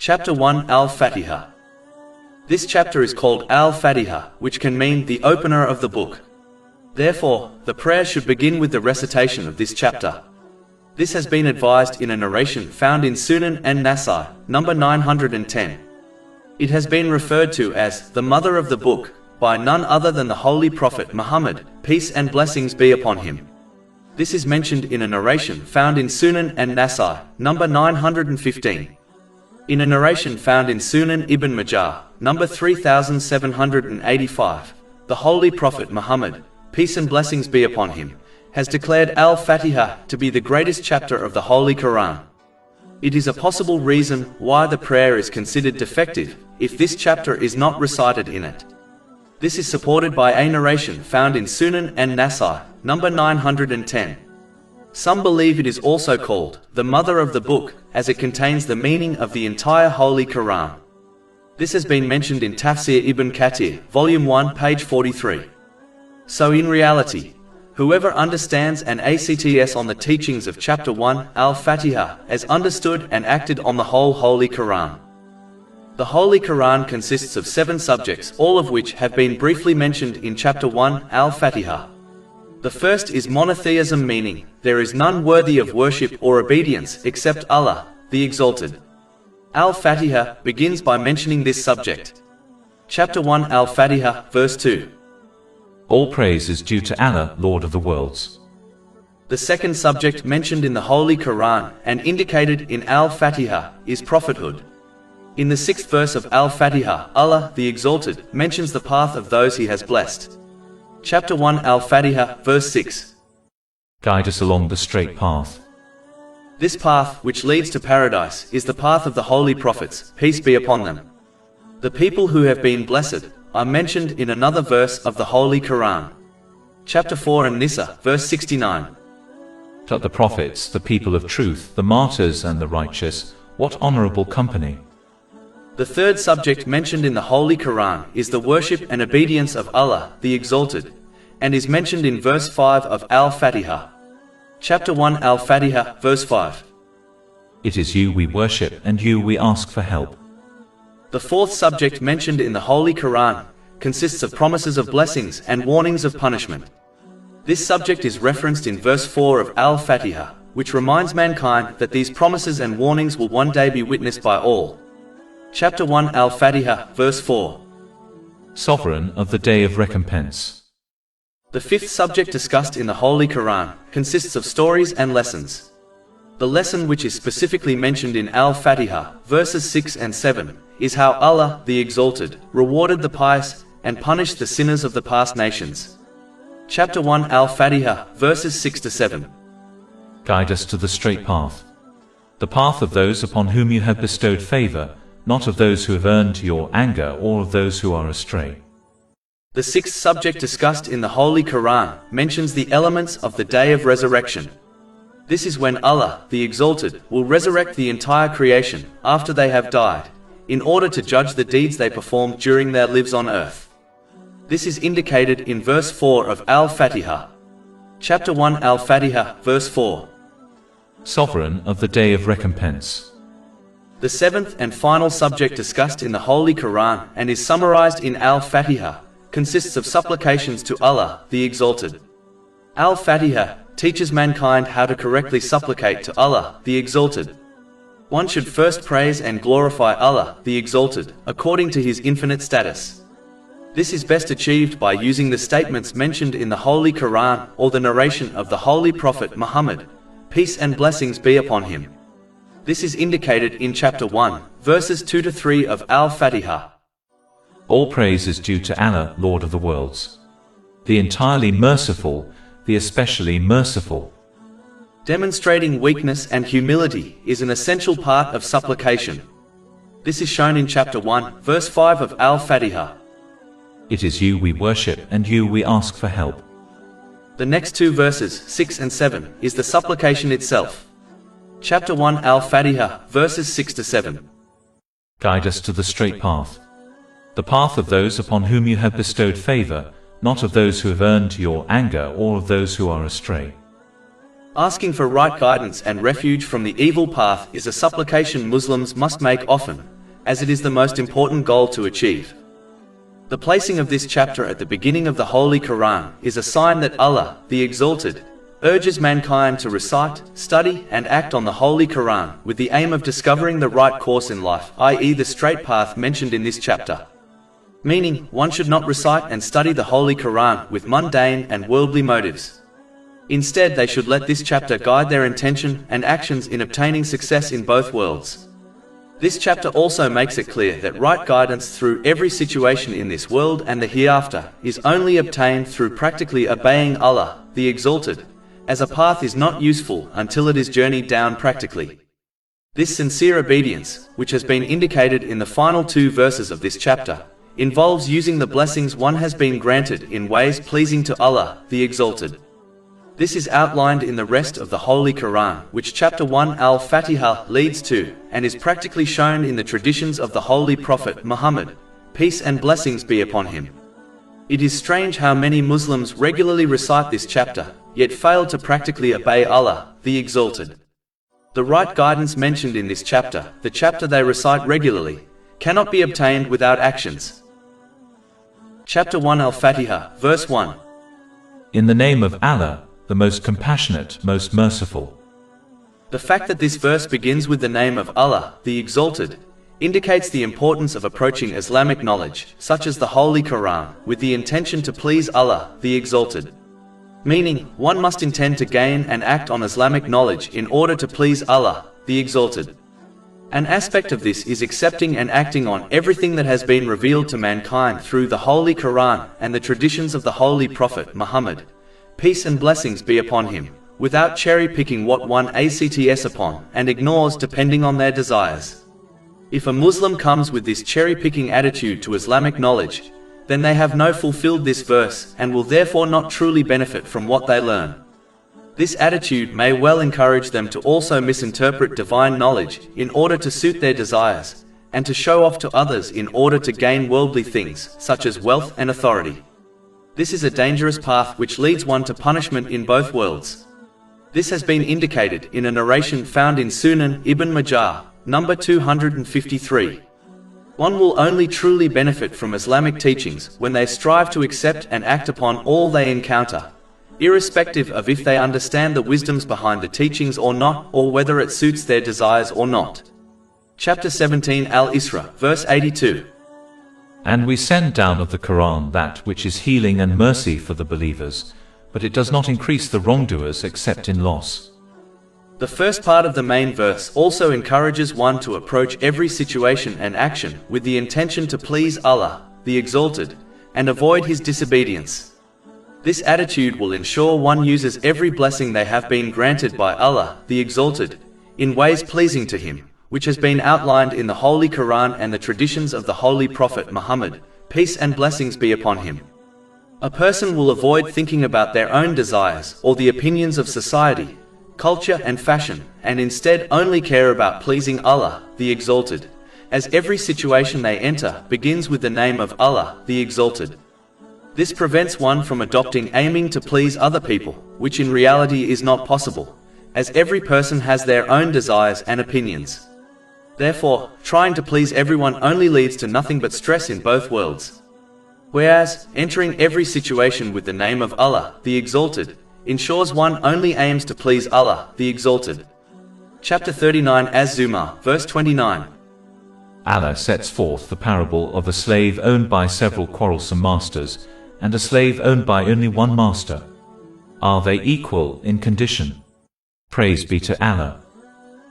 Chapter 1 Al-Fatihah. This chapter is called Al-Fatihah, which can mean the opener of the book. Therefore, the prayer should begin with the recitation of this chapter. This has been advised in a narration found in Sunan and Nasai, number 910. It has been referred to as the mother of the book by none other than the Holy Prophet Muhammad, peace and blessings be upon him. This is mentioned in a narration found in Sunan and Nasai, number 915. In a narration found in Sunan Ibn Majah, number 3785, the Holy Prophet Muhammad, peace and blessings be upon him, has declared Al-Fatihah to be the greatest chapter of the Holy Quran. It is a possible reason why the prayer is considered defective if this chapter is not recited in it. This is supported by a narration found in Sunan and Nasai, number 910. Some believe it is also called the mother of the book, as it contains the meaning of the entire Holy Quran. This has been mentioned in Tafsir Ibn Kathir, Volume 1, page 43. So in reality, whoever understands and acts on the teachings of Chapter 1, Al-Fatihah, has understood and acted on the whole Holy Quran. The Holy Quran consists of 7 subjects, all of which have been briefly mentioned in Chapter 1, Al-Fatihah. The first is monotheism, meaning, there is none worthy of worship or obedience except Allah, the Exalted. Al-Fatihah begins by mentioning this subject. Chapter 1 Al-Fatihah, verse 2. All praise is due to Allah, Lord of the worlds. The second subject mentioned in the Holy Quran and indicated in Al-Fatihah is prophethood. In the 6th verse of Al-Fatihah, Allah, the Exalted, mentions the path of those He has blessed. Chapter 1 Al-Fatihah, verse 6. Guide us along the straight path. This path, which leads to paradise, is the path of the holy prophets, peace be upon them. The people who have been blessed are mentioned in another verse of the Holy Quran. Chapter 4 An-Nisa, verse 69. The prophets, the people of truth, the martyrs and the righteous, what honorable company. The third subject mentioned in the Holy Quran is the worship and obedience of Allah, the Exalted, and is mentioned in verse 5 of Al-Fatihah. Chapter 1 Al-Fatihah, verse 5. It is you we worship and you we ask for help. The fourth subject mentioned in the Holy Quran consists of promises of blessings and warnings of punishment. This subject is referenced in verse 4 of Al-Fatihah, which reminds mankind that these promises and warnings will one day be witnessed by all. Chapter 1 Al-Fatihah, verse 4. Sovereign of the day of recompense. The fifth subject discussed in the Holy Quran consists of stories and lessons. The lesson which is specifically mentioned in Al-Fatihah, verses 6 and 7, is how Allah, the Exalted, rewarded the pious and punished the sinners of the past nations. Chapter 1 Al-Fatihah, verses 6 to 7. Guide us to the straight path. The path of those upon whom you have bestowed favor, not of those who have earned your anger or of those who are astray. The sixth subject discussed in the Holy Quran mentions the elements of the day of resurrection. This is when Allah, the Exalted, will resurrect the entire creation after they have died, in order to judge the deeds they performed during their lives on earth. This is indicated in verse 4 of Al-Fatihah. Chapter 1 Al-Fatihah, verse 4. Sovereign of the day of recompense. The seventh and final subject discussed in the Holy Quran and is summarized in Al-Fatihah consists of supplications to Allah, the Exalted. Al-Fatihah teaches mankind how to correctly supplicate to Allah, the Exalted. One should first praise and glorify Allah, the Exalted, according to His infinite status. This is best achieved by using the statements mentioned in the Holy Quran or the narration of the Holy Prophet Muhammad, peace and blessings be upon him. This is indicated in Chapter 1, verses 2 to 3 of Al-Fatihah. All praise is due to Allah, Lord of the worlds. The entirely merciful, the especially merciful. Demonstrating weakness and humility is an essential part of supplication. This is shown in Chapter 1, verse 5 of Al-Fatihah. It is you we worship and you we ask for help. The next 2 verses, 6 and 7, is the supplication itself. Chapter 1 Al-Fatihah, verses 6 to 7. Guide us to the straight path. The path of those upon whom you have bestowed favor, not of those who have earned your anger or of those who are astray. Asking for right guidance and refuge from the evil path is a supplication Muslims must make often, as it is the most important goal to achieve. The placing of this chapter at the beginning of the Holy Quran is a sign that Allah, the Exalted, urges mankind to recite, study, and act on the Holy Quran with the aim of discovering the right course in life, i.e. the straight path mentioned in this chapter. Meaning, one should not recite and study the Holy Quran with mundane and worldly motives. Instead, they should let this chapter guide their intention and actions in obtaining success in both worlds. This chapter also makes it clear that right guidance through every situation in this world and the hereafter is only obtained through practically obeying Allah, the Exalted, as a path is not useful until it is journeyed down practically. This sincere obedience, which has been indicated in the final 2 verses of this chapter, involves using the blessings one has been granted in ways pleasing to Allah, the Exalted. This is outlined in the rest of the Holy Quran, which chapter 1 Al-Fatihah leads to, and is practically shown in the traditions of the Holy Prophet Muhammad, peace and blessings be upon him. It is strange how many Muslims regularly recite this chapter, yet fail to practically obey Allah, the Exalted. The right guidance mentioned in this chapter, the chapter they recite regularly, cannot be obtained without actions. Chapter 1 Al-Fatihah, verse 1. In the name of Allah, the most compassionate, most merciful. The fact that this verse begins with the name of Allah, the Exalted, indicates the importance of approaching Islamic knowledge, such as the Holy Quran, with the intention to please Allah, the Exalted. Meaning, one must intend to gain and act on Islamic knowledge in order to please Allah, the Exalted. An aspect of this is accepting and acting on everything that has been revealed to mankind through the Holy Quran and the traditions of the Holy Prophet Muhammad, peace and blessings be upon him, without cherry-picking what one acts upon and ignores depending on their desires. If a Muslim comes with this cherry-picking attitude to Islamic knowledge, then they have not fulfilled this verse and will therefore not truly benefit from what they learn. This attitude may well encourage them to also misinterpret divine knowledge in order to suit their desires, and to show off to others in order to gain worldly things, such as wealth and authority. This is a dangerous path which leads one to punishment in both worlds. This has been indicated in a narration found in Sunan Ibn Majah, number 253. One will only truly benefit from Islamic teachings when they strive to accept and act upon all they encounter, irrespective of if they understand the wisdoms behind the teachings or not, or whether it suits their desires or not. Chapter 17 Al-Isra, verse 82. And we send down of the Quran that which is healing and mercy for the believers, but it does not increase the wrongdoers except in loss. The first part of the main verse also encourages one to approach every situation and action with the intention to please Allah, the Exalted, and avoid His disobedience. This attitude will ensure one uses every blessing they have been granted by Allah, the Exalted, in ways pleasing to Him, which has been outlined in the Holy Quran and the traditions of the Holy Prophet Muhammad, peace and blessings be upon him. A person will avoid thinking about their own desires or the opinions of society, culture and fashion, and instead only care about pleasing Allah, the Exalted, as every situation they enter begins with the name of Allah, the Exalted. This prevents one from aiming to please other people, which in reality is not possible, as every person has their own desires and opinions. Therefore, trying to please everyone only leads to nothing but stress in both worlds. Whereas, entering every situation with the name of Allah, the Exalted, ensures one only aims to please Allah, the Exalted. Chapter 39 Az-Zumar, verse 29. Allah sets forth the parable of a slave owned by several quarrelsome masters, and a slave owned by only one master. Are they equal in condition? Praise be to Allah.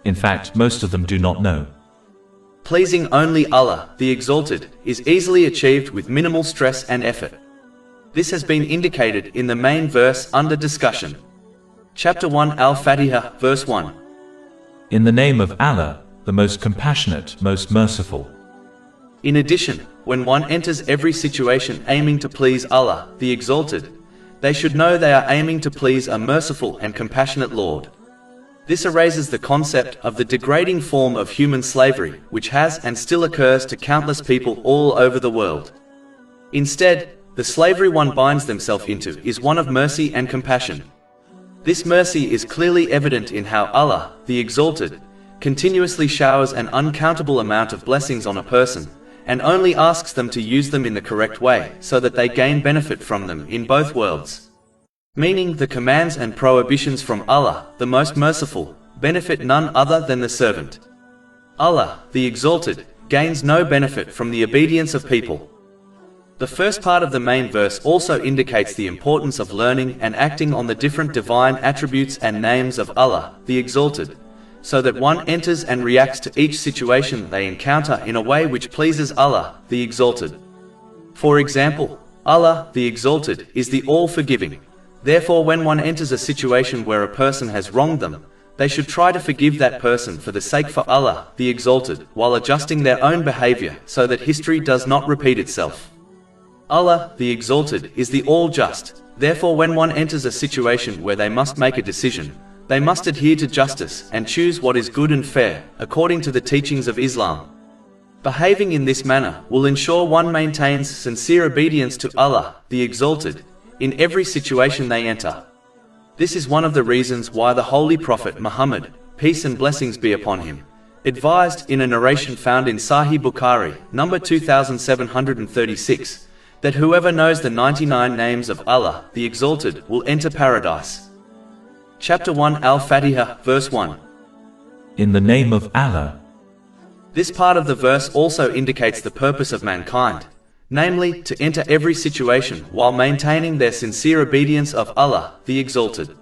In fact, most of them do not know. Pleasing only Allah, the Exalted, is easily achieved with minimal stress and effort. This has been indicated in the main verse under discussion. Chapter 1 Al-Fatihah, verse 1. In the name of Allah, the most compassionate, most merciful. In addition, when one enters every situation aiming to please Allah, the Exalted, they should know they are aiming to please a merciful and compassionate Lord. This erases the concept of the degrading form of human slavery, which has and still occurs to countless people all over the world. Instead, the slavery one binds themselves into is one of mercy and compassion. This mercy is clearly evident in how Allah, the Exalted, continuously showers an uncountable amount of blessings on a person, and only asks them to use them in the correct way so that they gain benefit from them in both worlds. Meaning, the commands and prohibitions from Allah, the Most Merciful, benefit none other than the servant. Allah, the Exalted, gains no benefit from the obedience of people. The first part of the main verse also indicates the importance of learning and acting on the different divine attributes and names of Allah, the Exalted, so that one enters and reacts to each situation they encounter in a way which pleases Allah, the Exalted. For example, Allah, the Exalted, is the all-forgiving. Therefore, when one enters a situation where a person has wronged them, they should try to forgive that person for the sake of Allah, the Exalted, while adjusting their own behavior so that history does not repeat itself. Allah, the Exalted, is the all-just. Therefore, when one enters a situation where they must make a decision, they must adhere to justice and choose what is good and fair, according to the teachings of Islam. Behaving in this manner will ensure one maintains sincere obedience to Allah, the Exalted, in every situation they enter. This is one of the reasons why the Holy Prophet Muhammad, peace and blessings be upon him, advised in a narration found in Sahih Bukhari, number 2736, that whoever knows the 99 names of Allah, the Exalted, will enter paradise. Chapter 1 Al-Fatihah, verse 1. In the name of Allah. This part of the verse also indicates the purpose of mankind, namely, to enter every situation while maintaining their sincere obedience of Allah, the Exalted.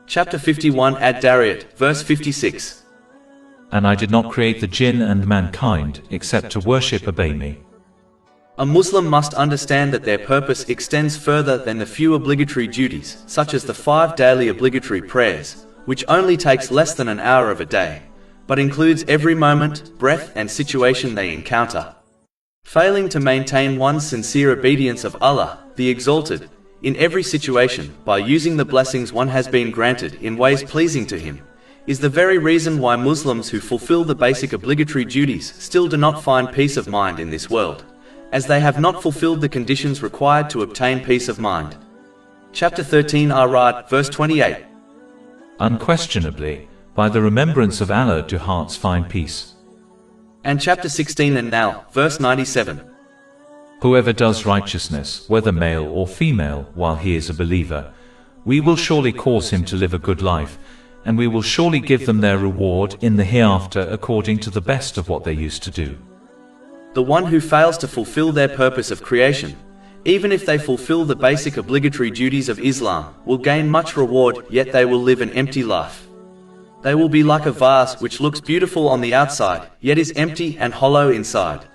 Chapter 51 Ad-Dariyat, verse 56. And I did not create the jinn and mankind, except to worship obey me. A Muslim must understand that their purpose extends further than the few obligatory duties, such as the 5 daily obligatory prayers, which only takes less than an hour of a day, but includes every moment, breath and situation they encounter. Failing to maintain one's sincere obedience of Allah, the Exalted, in every situation, by using the blessings one has been granted in ways pleasing to Him, is the very reason why Muslims who fulfill the basic obligatory duties still do not find peace of mind in this world, as they have not fulfilled the conditions required to obtain peace of mind. Chapter 13 Ar-Ra'd, verse 28. Unquestionably, by the remembrance of Allah do hearts find peace. And chapter 16 An-Nahl, verse 97. Whoever does righteousness, whether male or female, while he is a believer, we will surely cause him to live a good life, and we will surely give them their reward in the hereafter according to the best of what they used to do. The one who fails to fulfill their purpose of creation, even if they fulfill the basic obligatory duties of Islam, will gain much reward, yet they will live an empty life. They will be like a vase which looks beautiful on the outside, yet is empty and hollow inside.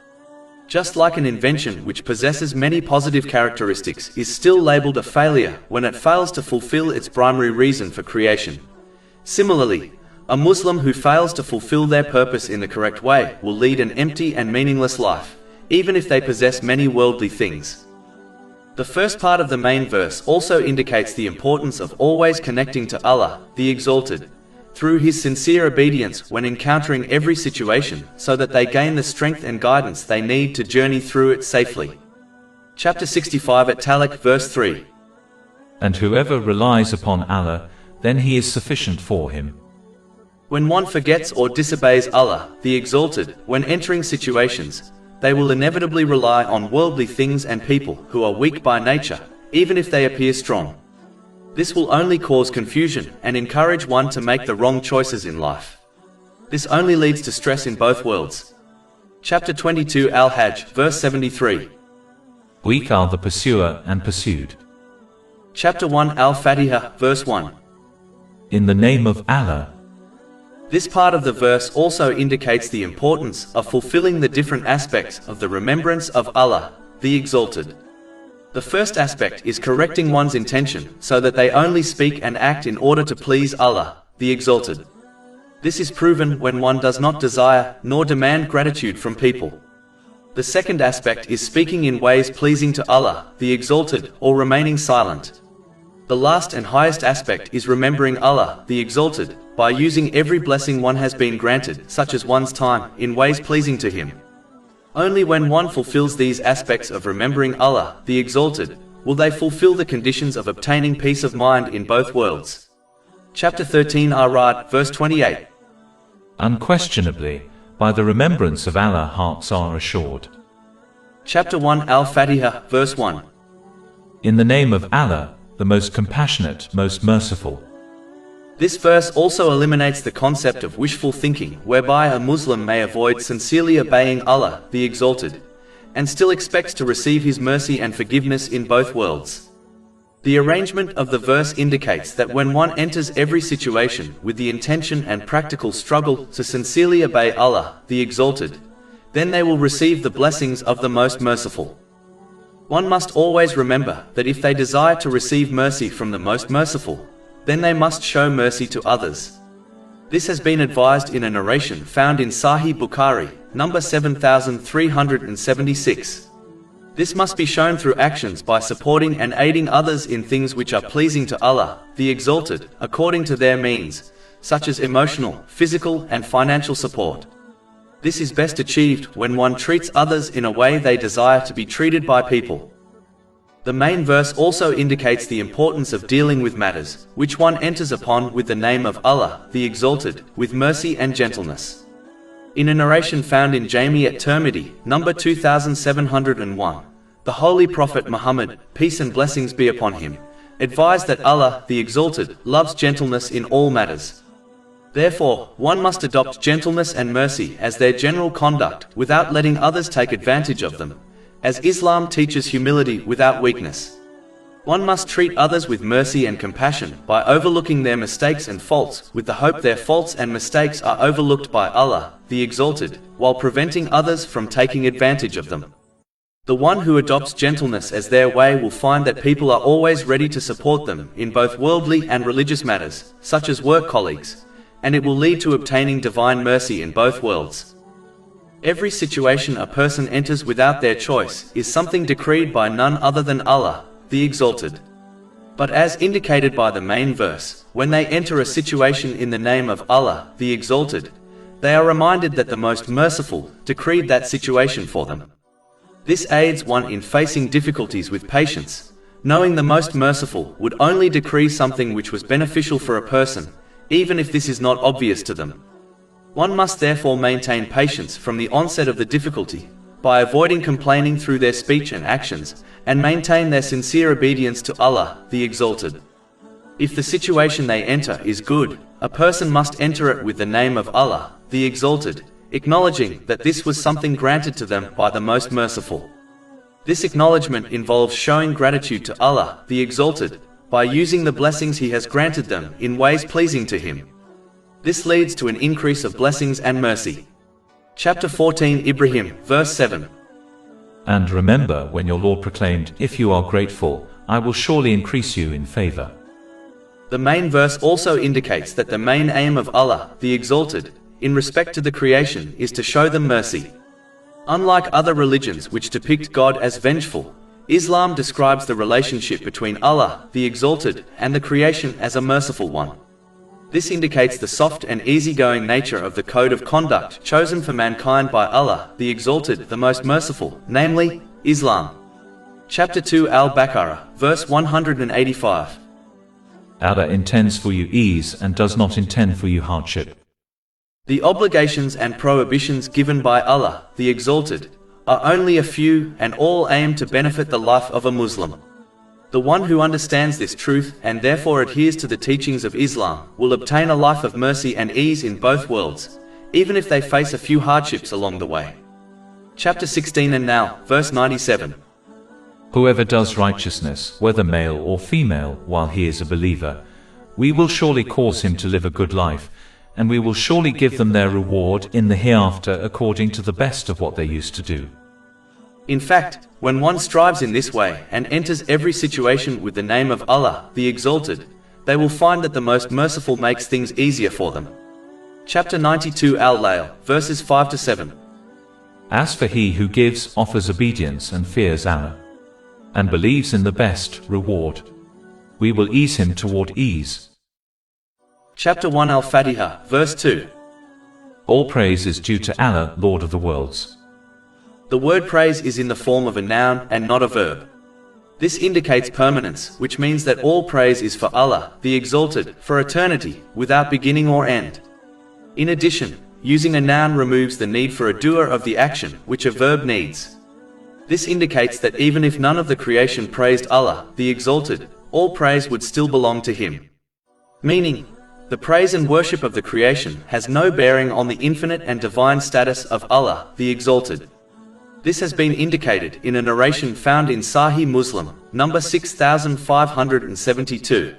Just like an invention which possesses many positive characteristics is still labeled a failure when it fails to fulfill its primary reason for creation. Similarly, a Muslim who fails to fulfill their purpose in the correct way will lead an empty and meaningless life, even if they possess many worldly things. The first part of the main verse also indicates the importance of always connecting to Allah, the Exalted, through His sincere obedience when encountering every situation, so that they gain the strength and guidance they need to journey through it safely. Chapter 65 At-Talaq, verse 3. And whoever relies upon Allah, then He is sufficient for him. When one forgets or disobeys Allah, the Exalted, when entering situations, they will inevitably rely on worldly things and people who are weak by nature, even if they appear strong. This will only cause confusion and encourage one to make the wrong choices in life. This only leads to stress in both worlds. Chapter 22 Al-Hajj, verse 73. Weak are the pursuer and pursued. Chapter 1 Al-Fatihah, verse 1. In the name of Allah. This part of the verse also indicates the importance of fulfilling the different aspects of the remembrance of Allah, the Exalted. The first aspect is correcting one's intention so that they only speak and act in order to please Allah, the Exalted. This is proven when one does not desire nor demand gratitude from people. The second aspect is speaking in ways pleasing to Allah, the Exalted, or remaining silent. The last and highest aspect is remembering Allah, the Exalted, by using every blessing one has been granted, such as one's time, in ways pleasing to Him. Only when one fulfills these aspects of remembering Allah, the Exalted, will they fulfill the conditions of obtaining peace of mind in both worlds. Chapter 13 Ar-Ra'd, verse 28. Unquestionably, by the remembrance of Allah hearts are assured. Chapter 1 Al-Fatihah, verse 1. In the name of Allah, the most compassionate, most merciful. This verse also eliminates the concept of wishful thinking, whereby a Muslim may avoid sincerely obeying Allah, the Exalted, and still expects to receive His mercy and forgiveness in both worlds. The arrangement of the verse indicates that when one enters every situation with the intention and practical struggle to sincerely obey Allah, the Exalted, then they will receive the blessings of the Most Merciful. One must always remember that if they desire to receive mercy from the Most Merciful, then they must show mercy to others. This has been advised in a narration found in Sahih Bukhari, number 7376. This must be shown through actions by supporting and aiding others in things which are pleasing to Allah, the Exalted, according to their means, such as emotional, physical, and financial support. This is best achieved when one treats others in a way they desire to be treated by people. The main verse also indicates the importance of dealing with matters, which one enters upon with the name of Allah, the Exalted, with mercy and gentleness. In a narration found in Jami at Tirmidhi, number 2701, the Holy Prophet Muhammad, peace and blessings be upon him, advised that Allah, the Exalted, loves gentleness in all matters. Therefore, one must adopt gentleness and mercy as their general conduct without letting others take advantage of them, as Islam teaches humility without weakness. One must treat others with mercy and compassion by overlooking their mistakes and faults with the hope their faults and mistakes are overlooked by Allah, the Exalted, while preventing others from taking advantage of them. The one who adopts gentleness as their way will find that people are always ready to support them in both worldly and religious matters, such as work colleagues, and it will lead to obtaining divine mercy in both worlds. Every situation a person enters without their choice is something decreed by none other than Allah, the Exalted. But as indicated by the main verse, when they enter a situation in the name of Allah, the Exalted, they are reminded that the Most Merciful decreed that situation for them. This aids one in facing difficulties with patience, knowing the Most Merciful would only decree something which was beneficial for a person, even if this is not obvious to them. One must therefore maintain patience from the onset of the difficulty, by avoiding complaining through their speech and actions, and maintain their sincere obedience to Allah, the Exalted. If the situation they enter is good, a person must enter it with the name of Allah, the Exalted, acknowledging that this was something granted to them by the Most Merciful. This acknowledgement involves showing gratitude to Allah, the Exalted, by using the blessings He has granted them in ways pleasing to Him. This leads to an increase of blessings and mercy. Chapter 14 Ibrahim, verse 7. And remember when your Lord proclaimed, if you are grateful, I will surely increase you in favor. The main verse also indicates that the main aim of Allah, the Exalted, in respect to the creation is to show them mercy. Unlike other religions which depict God as vengeful, Islam describes the relationship between Allah, the Exalted, and the creation as a merciful one. This indicates the soft and easygoing nature of the code of conduct chosen for mankind by Allah, the Exalted, the Most Merciful, namely, Islam. Chapter 2 Al-Baqarah, verse 185. Allah intends for you ease and does not intend for you hardship. The obligations and prohibitions given by Allah, the Exalted, are only a few and all aim to benefit the life of a Muslim. The one who understands this truth and therefore adheres to the teachings of Islam will obtain a life of mercy and ease in both worlds, even if they face a few hardships along the way. Chapter 16 and now, verse 97. Whoever does righteousness, whether male or female, while he is a believer, we will surely cause him to live a good life, and we will surely give them their reward in the hereafter according to the best of what they used to do. In fact, when one strives in this way and enters every situation with the name of Allah, the Exalted, they will find that the Most Merciful makes things easier for them. Chapter 92 Al-Layl, verses 5 to 7. As for he who gives, offers obedience and fears Allah, and believes in the best reward, we will ease him toward ease. Chapter 1 Al-Fatihah, verse 2. All praise is due to Allah, Lord of the worlds. The word praise is in the form of a noun and not a verb. This indicates permanence, which means that all praise is for Allah, the Exalted, for eternity, without beginning or end. In addition, using a noun removes the need for a doer of the action, which a verb needs. This indicates that even if none of the creation praised Allah, the Exalted, all praise would still belong to Him. Meaning, the praise and worship of the creation has no bearing on the infinite and divine status of Allah, the Exalted. This has been indicated in a narration found in Sahih Muslim, number 6572.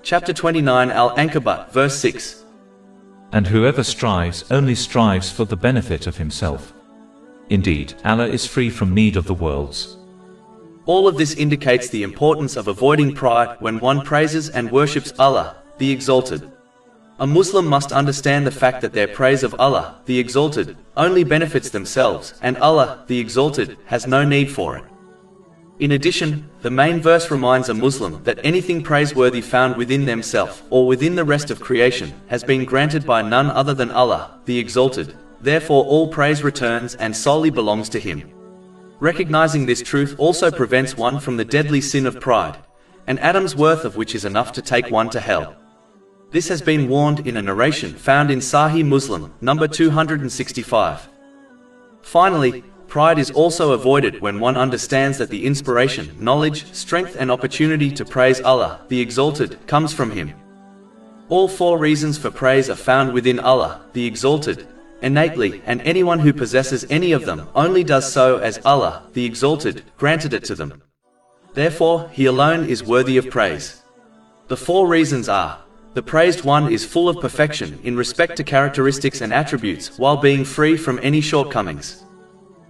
Chapter 29 Al-Ankabut, verse 6. And whoever strives only strives for the benefit of himself. Indeed, Allah is free from need of the worlds. All of this indicates the importance of avoiding pride when one praises and worships Allah, the Exalted. A Muslim must understand the fact that their praise of Allah, the Exalted, only benefits themselves, and Allah, the Exalted, has no need for it. In addition, the main verse reminds a Muslim that anything praiseworthy found within themselves or within the rest of creation has been granted by none other than Allah, the Exalted. Therefore all praise returns and solely belongs to Him. Recognizing this truth also prevents one from the deadly sin of pride, an atom's worth of which is enough to take one to hell. This has been warned in a narration found in Sahih Muslim, number 265. Finally, pride is also avoided when one understands that the inspiration, knowledge, strength and opportunity to praise Allah, the Exalted, comes from Him. All four reasons for praise are found within Allah, the Exalted, innately, and anyone who possesses any of them only does so as Allah, the Exalted, granted it to them. Therefore, He alone is worthy of praise. The four reasons are: the praised one is full of perfection in respect to characteristics and attributes while being free from any shortcomings.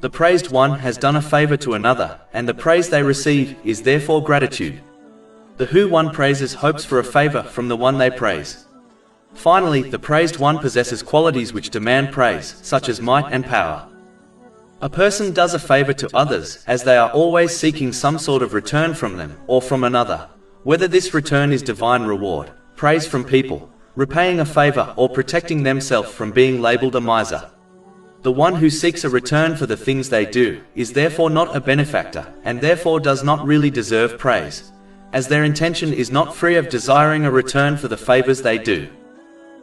The praised one has done a favor to another, and the praise they receive is therefore gratitude. The who one praises hopes for a favor from the one they praise. Finally, the praised one possesses qualities which demand praise, such as might and power. A person does a favor to others as they are always seeking some sort of return from them or from another, whether this return is divine reward, praise from people, repaying a favor, or protecting themselves from being labeled a miser. The one who seeks a return for the things they do is therefore not a benefactor, and therefore does not really deserve praise, as their intention is not free of desiring a return for the favors they do.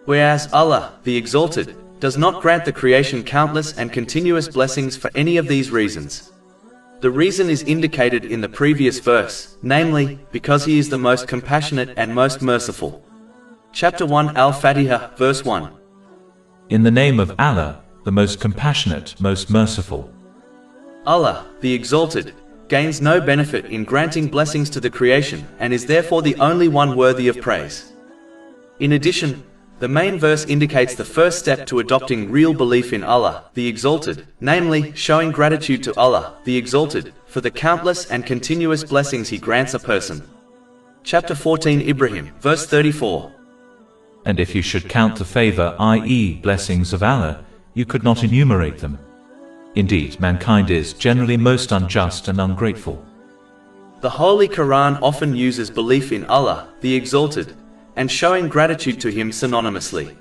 Whereas Allah, the Exalted, does not grant the creation countless and continuous blessings for any of these reasons. The reason is indicated in the previous verse, namely, because He is the most compassionate and most merciful. Chapter 1 Al-Fatihah, verse 1. In the name of Allah, the most compassionate, most merciful. Allah, the Exalted, gains no benefit in granting blessings to the creation and is therefore the only one worthy of praise. In addition, the main verse indicates the first step to adopting real belief in Allah, the Exalted, namely, showing gratitude to Allah, the Exalted, for the countless and continuous blessings He grants a person. Chapter 14 Ibrahim, verse 34. And if you should count the favor, i.e., blessings of Allah, you could not enumerate them. Indeed, mankind is generally most unjust and ungrateful. The Holy Quran often uses belief in Allah, the Exalted, and showing gratitude to Him synonymously.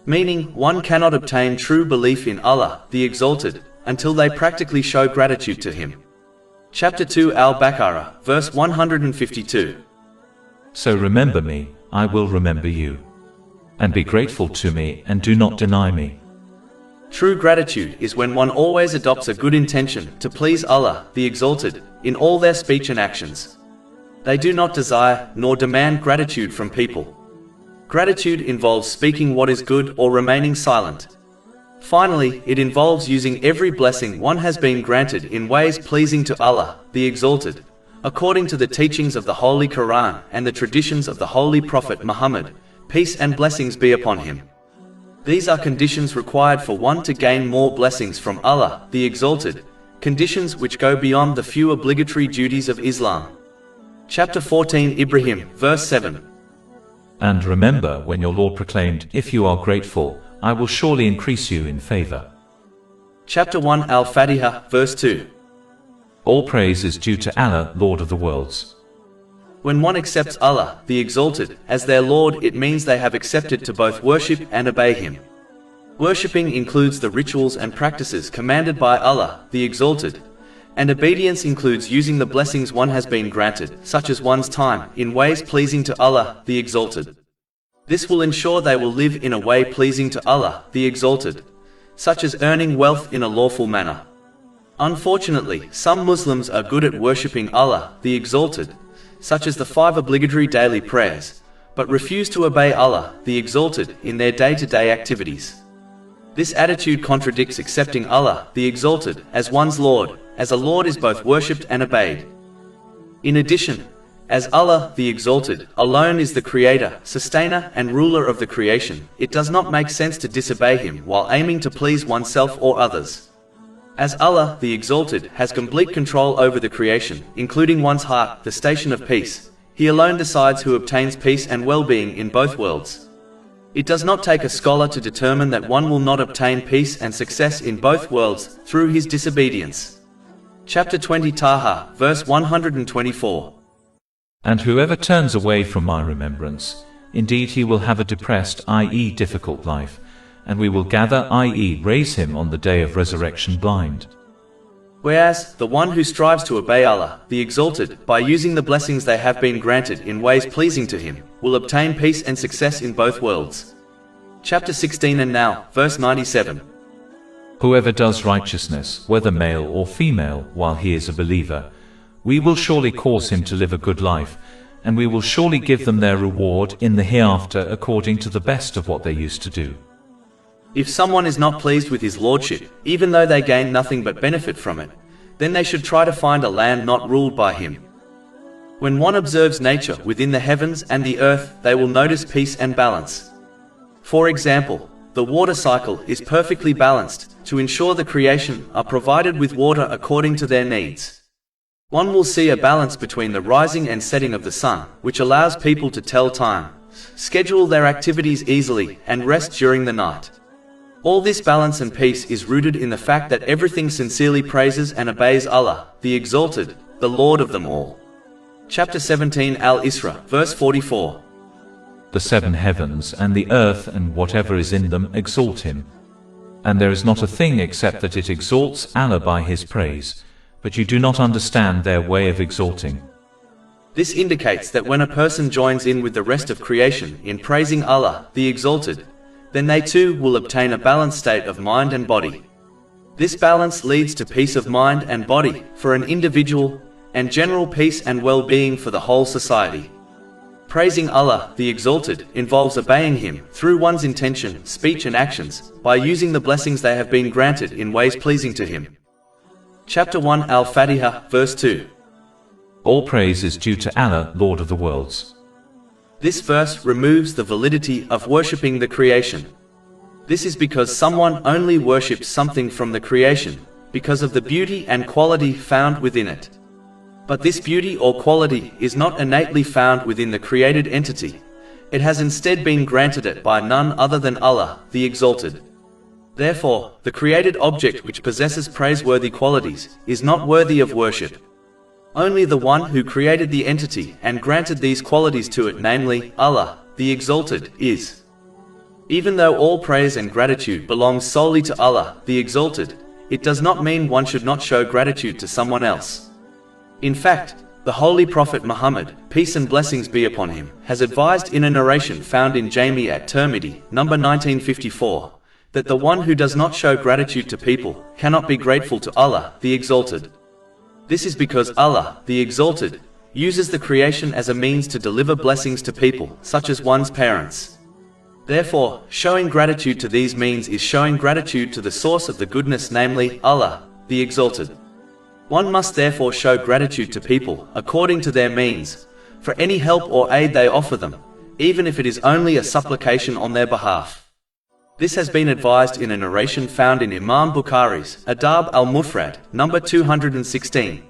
Meaning, one cannot obtain true belief in Allah, the Exalted, until they practically show gratitude to Him. Chapter 2 Al-Baqarah, verse 152. So remember me, I will remember you. And be grateful to me, and do not deny me. True gratitude is when one always adopts a good intention to please Allah, the Exalted, in all their speech and actions. They do not desire nor demand gratitude from people. Gratitude involves speaking what is good or remaining silent. Finally, it involves using every blessing one has been granted in ways pleasing to Allah, the Exalted, according to the teachings of the Holy Quran and the traditions of the Holy Prophet Muhammad, peace and blessings be upon him. These are conditions required for one to gain more blessings from Allah, the Exalted, conditions which go beyond the few obligatory duties of Islam. Chapter 14 Ibrahim, verse 7. And remember when your Lord proclaimed, if you are grateful, I will surely increase you in favor. Chapter 1 Al-Fatihah, verse 2. All praise is due to Allah, Lord of the worlds. When one accepts Allah, the Exalted, as their Lord, it means they have accepted to both worship and obey Him. Worshipping includes the rituals and practices commanded by Allah, the Exalted, and obedience includes using the blessings one has been granted, such as one's time, in ways pleasing to Allah, the Exalted. This will ensure they will live in a way pleasing to Allah, the Exalted, such as earning wealth in a lawful manner. Unfortunately, some Muslims are good at worshipping Allah, the Exalted, such as the 5 obligatory daily prayers, but refuse to obey Allah, the Exalted, in their day-to-day activities. This attitude contradicts accepting Allah, the Exalted, as one's Lord, as a Lord is both worshipped and obeyed. In addition, as Allah, the Exalted, alone is the Creator, Sustainer, and Ruler of the creation, it does not make sense to disobey Him while aiming to please oneself or others. As Allah, the Exalted, has complete control over the creation, including one's heart, the station of peace, He alone decides who obtains peace and well-being in both worlds. It does not take a scholar to determine that one will not obtain peace and success in both worlds through his disobedience. Chapter 20 Taha, verse 124. And whoever turns away from my remembrance, indeed he will have a depressed, i.e. difficult life, and we will gather, i.e. raise him on the day of resurrection blind. Whereas, the one who strives to obey Allah, the Exalted, by using the blessings they have been granted in ways pleasing to Him, will obtain peace and success in both worlds. Chapter 16 And now, verse 97. Whoever does righteousness, whether male or female, while he is a believer, we will surely cause him to live a good life, and we will surely give them their reward in the hereafter according to the best of what they used to do. If someone is not pleased with his lordship, even though they gain nothing but benefit from it, then they should try to find a land not ruled by him. When one observes nature within the heavens and the earth, they will notice peace and balance. For example, the water cycle is perfectly balanced to ensure the creation are provided with water according to their needs. One will see a balance between the rising and setting of the sun, which allows people to tell time, schedule their activities easily, and rest during the night. All this balance and peace is rooted in the fact that everything sincerely praises and obeys Allah, the Exalted, the Lord of them all. Chapter 17 Al-Isra, verse 44. The 7 heavens and the earth and whatever is in them exalt Him. And there is not a thing except that it exalts Allah by His praise, but you do not understand their way of exalting. This indicates that when a person joins in with the rest of creation in praising Allah, the Exalted, then they too will obtain a balanced state of mind and body. This balance leads to peace of mind and body for an individual, and general peace and well-being for the whole society. Praising Allah, the Exalted, involves obeying Him through one's intention, speech and actions, by using the blessings they have been granted in ways pleasing to Him. Chapter 1 Al-Fatihah, verse 2. All praise is due to Allah, Lord of the worlds. This verse removes the validity of worshipping the creation. This is because someone only worships something from the creation, because of the beauty and quality found within it. But this beauty or quality is not innately found within the created entity. It has instead been granted it by none other than Allah, the Exalted. Therefore, the created object which possesses praiseworthy qualities is not worthy of worship. Only the one who created the entity and granted these qualities to it, namely, Allah, the Exalted, is. Even though all praise and gratitude belongs solely to Allah, the Exalted, it does not mean one should not show gratitude to someone else. In fact, the Holy Prophet Muhammad, peace and blessings be upon him, has advised in a narration found in Jami at Tirmidhi, number 1954, that the one who does not show gratitude to people cannot be grateful to Allah, the Exalted. This is because Allah, the Exalted, uses the creation as a means to deliver blessings to people, such as one's parents. Therefore, showing gratitude to these means is showing gratitude to the source of the goodness, namely, Allah, the Exalted. One must therefore show gratitude to people according to their means, for any help or aid they offer them, even if it is only a supplication on their behalf. This has been advised in a narration found in Imam Bukhari's Adab al-Mufrad, number 216.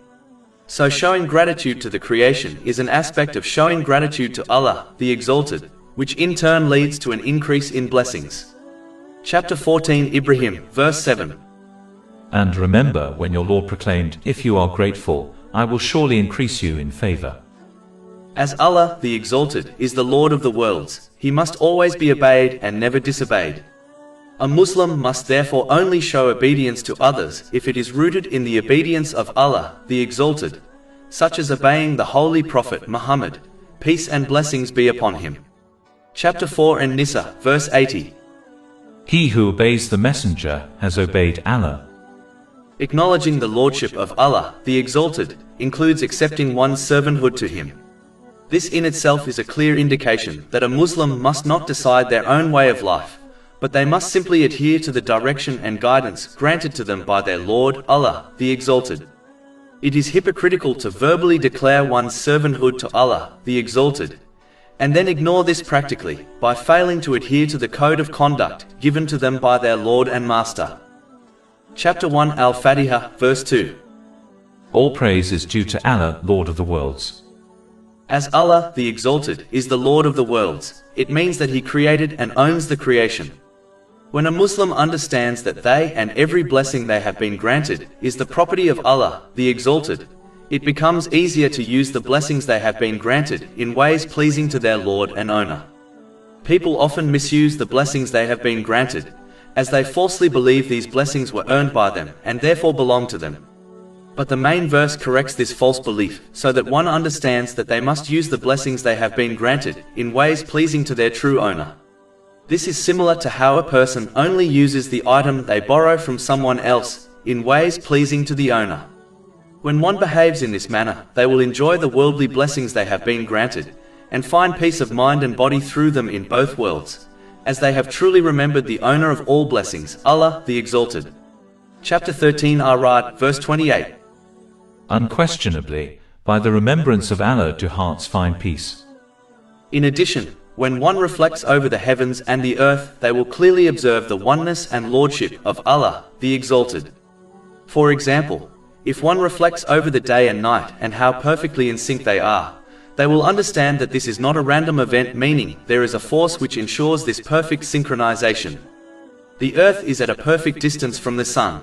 So showing gratitude to the creation is an aspect of showing gratitude to Allah, the Exalted, which in turn leads to an increase in blessings. Chapter 14 Ibrahim, verse 7. And remember when your Lord proclaimed, "If you are grateful, I will surely increase you in favor." As Allah, the Exalted, is the Lord of the worlds, He must always be obeyed and never disobeyed. A Muslim must therefore only show obedience to others if it is rooted in the obedience of Allah, the Exalted, such as obeying the Holy Prophet Muhammad, peace and blessings be upon him. Chapter 4 An-Nisa, verse 80. He who obeys the messenger has obeyed Allah. Acknowledging the lordship of Allah, the Exalted, includes accepting one's servanthood to Him. This in itself is a clear indication that a Muslim must not decide their own way of life, but they must simply adhere to the direction and guidance granted to them by their Lord, Allah, the Exalted. It is hypocritical to verbally declare one's servanthood to Allah, the Exalted, and then ignore this practically, by failing to adhere to the code of conduct given to them by their Lord and Master. Chapter 1 Al-Fatihah, verse 2. All praise is due to Allah, Lord of the worlds. As Allah, the Exalted, is the Lord of the worlds, it means that He created and owns the creation. When a Muslim understands that they and every blessing they have been granted is the property of Allah, the Exalted, it becomes easier to use the blessings they have been granted in ways pleasing to their Lord and Owner. People often misuse the blessings they have been granted, as they falsely believe these blessings were earned by them and therefore belong to them. But the main verse corrects this false belief, so that one understands that they must use the blessings they have been granted in ways pleasing to their true owner. This is similar to how a person only uses the item they borrow from someone else in ways pleasing to the owner. When one behaves in this manner, they will enjoy the worldly blessings they have been granted, and find peace of mind and body through them in both worlds, as they have truly remembered the owner of all blessings, Allah, the Exalted. Chapter 13 Ar-Ra'd, verse 28. Unquestionably, by the remembrance of Allah do hearts find peace. In addition, when one reflects over the heavens and the earth, they will clearly observe the oneness and lordship of Allah, the Exalted. For example, if one reflects over the day and night and how perfectly in sync they are, they will understand that this is not a random event, meaning there is a force which ensures this perfect synchronization. The earth is at a perfect distance from the sun.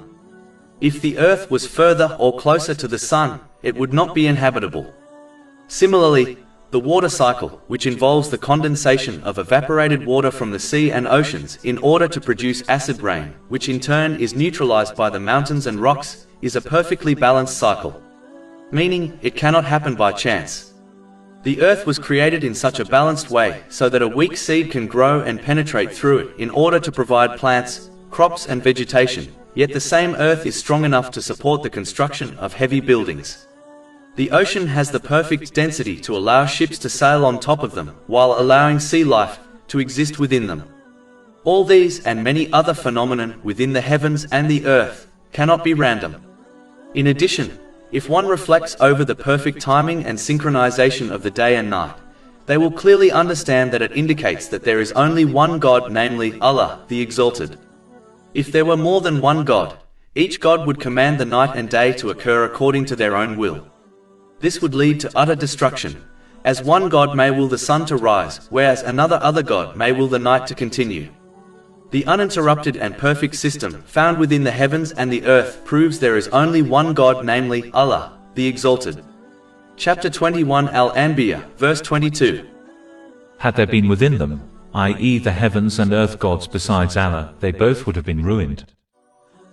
If the earth was further or closer to the sun, it would not be inhabitable. Similarly, the water cycle, which involves the condensation of evaporated water from the sea and oceans in order to produce acid rain, which in turn is neutralized by the mountains and rocks, is a perfectly balanced cycle. Meaning, it cannot happen by chance. The earth was created in such a balanced way so that a weak seed can grow and penetrate through it in order to provide plants, crops and vegetation, yet the same earth is strong enough to support the construction of heavy buildings. The ocean has the perfect density to allow ships to sail on top of them, while allowing sea life to exist within them. All these and many other phenomena within the heavens and the earth cannot be random. In addition, if one reflects over the perfect timing and synchronization of the day and night, they will clearly understand that it indicates that there is only one God, namely Allah, the Exalted. If there were more than one God, each God would command the night and day to occur according to their own will. This would lead to utter destruction, as one God may will the sun to rise, whereas another God may will the night to continue. The uninterrupted and perfect system found within the heavens and the earth proves there is only one God, namely Allah, the Exalted. Chapter 21 Al-Anbiya, verse 22. Had there been within them, i.e. the heavens and earth gods besides Allah, they both would have been ruined.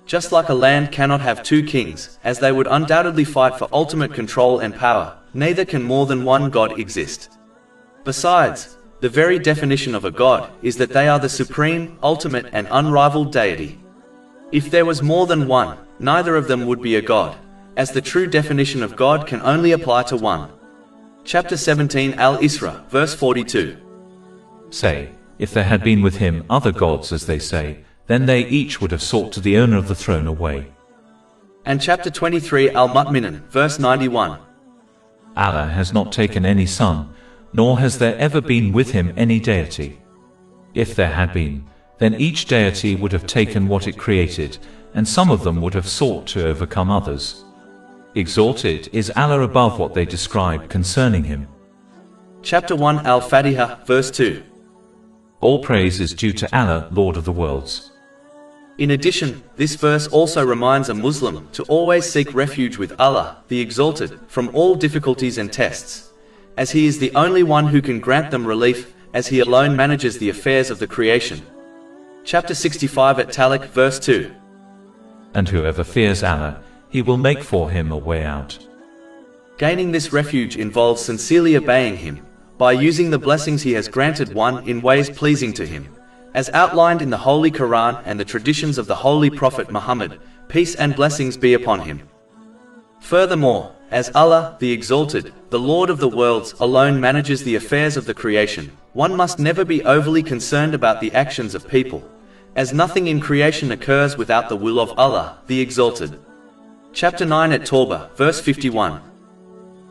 Just like a land cannot have two kings, as they would undoubtedly fight for ultimate control and power, neither can more than one God exist. Besides, the very definition of a God is that they are the supreme, ultimate and unrivaled deity. If there was more than one, neither of them would be a God, as the true definition of God can only apply to one. Chapter 17 Al-Isra, verse 42. Say, if there had been with him other gods as they say, then they each would have sought to the owner of the throne away. And chapter 23 Al-Mu'minun, verse 91. Allah has not taken any son, nor has there ever been with him any deity. If there had been, then each deity would have taken what it created, and some of them would have sought to overcome others. Exalted is Allah above what they describe concerning him. Chapter 1 Al-Fatihah, verse 2. All praise is due to Allah, Lord of the worlds. In addition, this verse also reminds a Muslim to always seek refuge with Allah, the Exalted, from all difficulties and tests, as He is the only one who can grant them relief, as He alone manages the affairs of the creation. Chapter 65 At-Talik, verse 2. And whoever fears Allah, He will make for him a way out. Gaining this refuge involves sincerely obeying Him, by using the blessings He has granted one in ways pleasing to Him, as outlined in the Holy Quran and the traditions of the Holy Prophet Muhammad, peace and blessings be upon him. Furthermore, as Allah, the Exalted, the Lord of the worlds, alone manages the affairs of the creation, one must never be overly concerned about the actions of people, as nothing in creation occurs without the will of Allah, the Exalted. Chapter 9 at Tawbah, verse 51.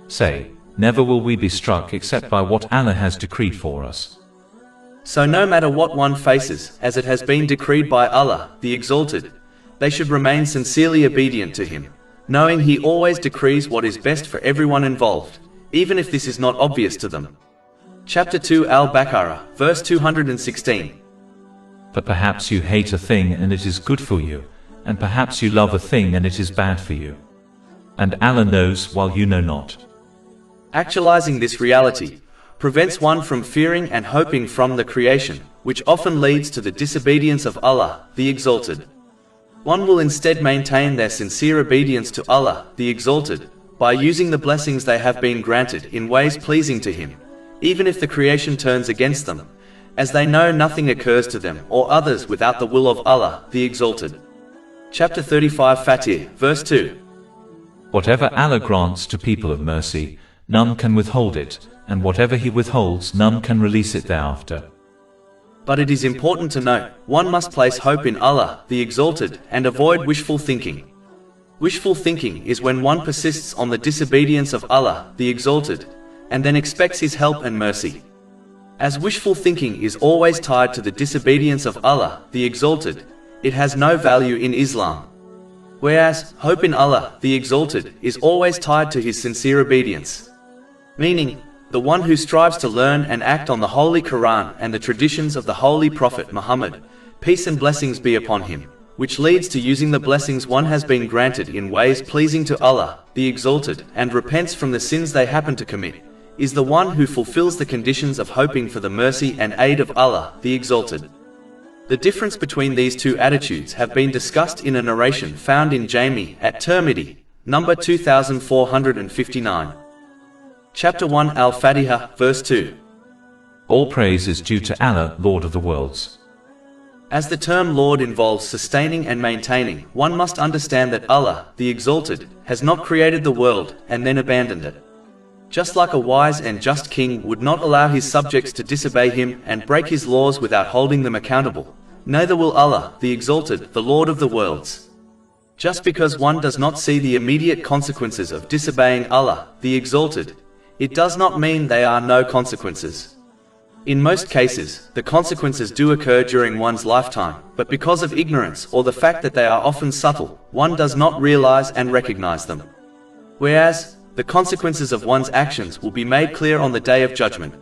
Say, never will we be struck except by what Allah has decreed for us. So no matter what one faces, as it has been decreed by Allah, the Exalted, they should remain sincerely obedient to Him, knowing He always decrees what is best for everyone involved, even if this is not obvious to them. Chapter 2 Al-Baqarah, verse 216. But perhaps you hate a thing and it is good for you, and perhaps you love a thing and it is bad for you. And Allah knows while you know not. Actualizing this reality prevents one from fearing and hoping from the creation, which often leads to the disobedience of Allah, the Exalted. One will instead maintain their sincere obedience to Allah, the Exalted, by using the blessings they have been granted in ways pleasing to Him, even if the creation turns against them, as they know nothing occurs to them or others without the will of Allah, the Exalted. Chapter 35 Fatihah, verse 2. Whatever Allah grants to people of mercy, none can withhold it, and whatever He withholds, none can release it thereafter. But it is important to note, one must place hope in Allah, the Exalted, and avoid wishful thinking. Wishful thinking is when one persists on the disobedience of Allah, the Exalted, and then expects His help and mercy. As wishful thinking is always tied to the disobedience of Allah, the Exalted, it has no value in Islam. Whereas, hope in Allah, the Exalted, is always tied to His sincere obedience. Meaning, the one who strives to learn and act on the Holy Quran and the traditions of the Holy Prophet Muhammad, peace and blessings be upon him, which leads to using the blessings one has been granted in ways pleasing to Allah, the Exalted, and repents from the sins they happen to commit, is the one who fulfills the conditions of hoping for the mercy and aid of Allah, the Exalted. The difference between these two attitudes have been discussed in a narration found in Jami at Tirmidhi, number 2459. Chapter 1 Al-Fatihah, verse 2. All praise is due to Allah, Lord of the worlds. As the term Lord involves sustaining and maintaining, one must understand that Allah, the Exalted, has not created the world and then abandoned it. Just like a wise and just king would not allow his subjects to disobey him and break his laws without holding them accountable, neither will Allah, the Exalted, the Lord of the worlds. Just because one does not see the immediate consequences of disobeying Allah, the Exalted, it does not mean there are no consequences. In most cases, the consequences do occur during one's lifetime, but because of ignorance or the fact that they are often subtle, one does not realize and recognize them. Whereas, the consequences of one's actions will be made clear on the Day of Judgment.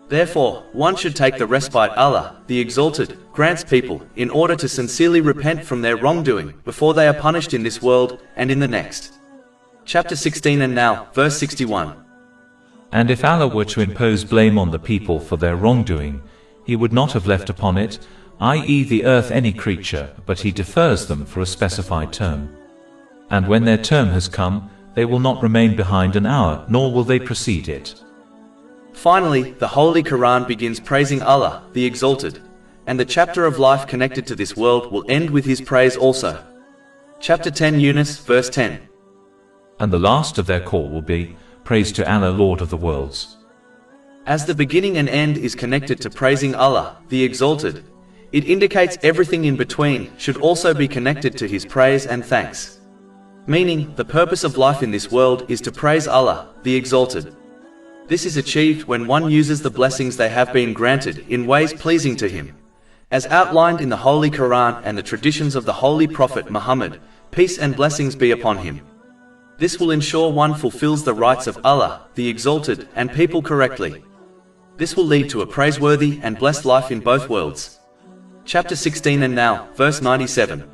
Therefore, one should take the respite Allah, the Exalted, grants people, in order to sincerely repent from their wrongdoing before they are punished in this world and in the next. Chapter 16 and now, verse 61. And if Allah were to impose blame on the people for their wrongdoing, He would not have left upon it, i.e. the earth, any creature, but He defers them for a specified term. And when their term has come, they will not remain behind an hour, nor will they precede it. Finally, the Holy Quran begins praising Allah, the Exalted, and the chapter of life connected to this world will end with His praise also. Chapter 10 Yunus, verse 10. And the last of their call will be, Praise to Allah, Lord of the worlds. As the beginning and end is connected to praising Allah, the Exalted, it indicates everything in between should also be connected to His praise and thanks. Meaning, the purpose of life in this world is to praise Allah, the Exalted. This is achieved when one uses the blessings they have been granted in ways pleasing to Him, as outlined in the Holy Quran and the traditions of the Holy Prophet Muhammad, peace and blessings be upon him. This will ensure one fulfills the rights of Allah, the Exalted, and people correctly. This will lead to a praiseworthy and blessed life in both worlds. Chapter 16 and now, verse 97.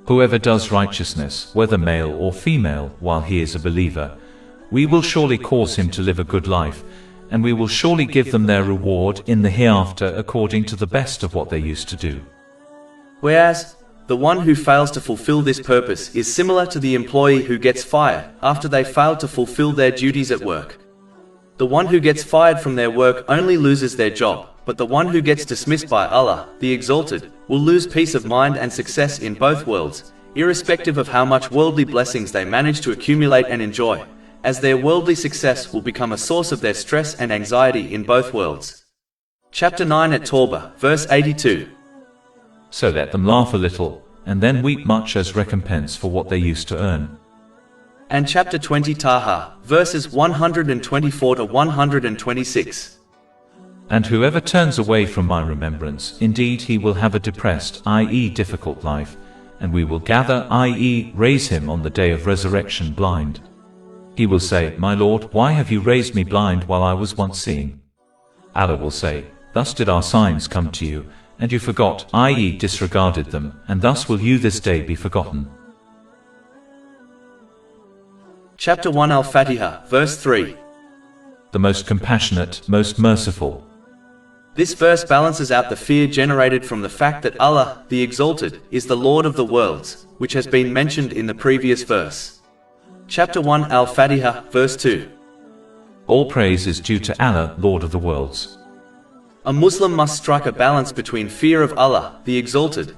Whoever does righteousness, whether male or female, while he is a believer, we will surely cause him to live a good life, and we will surely give them their reward in the hereafter according to the best of what they used to do. Whereas, the one who fails to fulfill this purpose is similar to the employee who gets fired after they fail to fulfill their duties at work. The one who gets fired from their work only loses their job, but the one who gets dismissed by Allah, the Exalted, will lose peace of mind and success in both worlds, irrespective of how much worldly blessings they manage to accumulate and enjoy, as their worldly success will become a source of their stress and anxiety in both worlds. Chapter 9 at Tawbah, verse 82. So let them laugh a little, and then weep much as recompense for what they used to earn. And chapter 20 Taha, verses 124 to 126. And whoever turns away from my remembrance, indeed he will have a depressed, i.e. difficult life, and we will gather, i.e. raise him on the day of resurrection blind. He will say, My Lord, why have you raised me blind while I was once seeing? Allah will say, Thus did our signs come to you, and you forgot, i.e. disregarded them, and thus will you this day be forgotten. Chapter 1 Al-Fatihah, verse 3. The most compassionate, most merciful. This verse balances out the fear generated from the fact that Allah, the Exalted, is the Lord of the worlds, which has been mentioned in the previous verse. Chapter 1 Al-Fatihah, verse 2. All praise is due to Allah, Lord of the worlds. A Muslim must strike a balance between fear of Allah, the Exalted,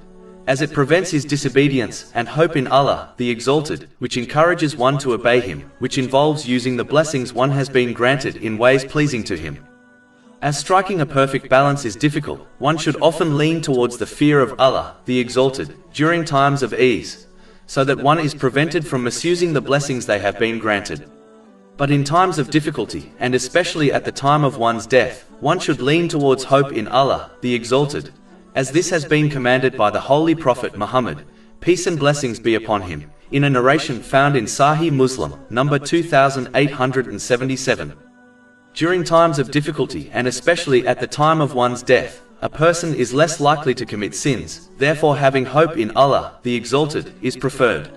as it prevents his disobedience, and hope in Allah, the Exalted, which encourages one to obey Him, which involves using the blessings one has been granted in ways pleasing to Him. As striking a perfect balance is difficult, one should often lean towards the fear of Allah, the Exalted, during times of ease, so that one is prevented from misusing the blessings they have been granted. But in times of difficulty, and especially at the time of one's death, one should lean towards hope in Allah, the Exalted, as this has been commanded by the Holy Prophet Muhammad, peace and blessings be upon him, in a narration found in Sahih Muslim, number 2877. During times of difficulty, and especially at the time of one's death, a person is less likely to commit sins, therefore having hope in Allah, the Exalted, is preferred.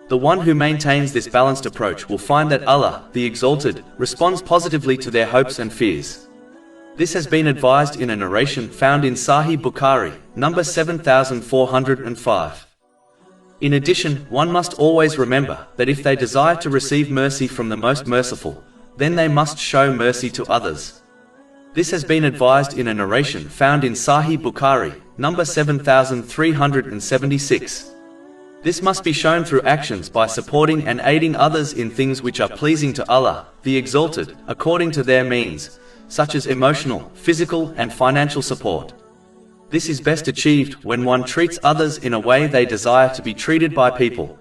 The one who maintains this balanced approach will find that Allah, the Exalted, responds positively to their hopes and fears. This has been advised in a narration found in Sahih Bukhari, number 7405. In addition, one must always remember that if they desire to receive mercy from the Most Merciful, then they must show mercy to others. This has been advised in a narration found in Sahih Bukhari, number 7376. This must be shown through actions by supporting and aiding others in things which are pleasing to Allah, the Exalted, according to their means, such as emotional, physical, and financial support. This is best achieved when one treats others in a way they desire to be treated by people.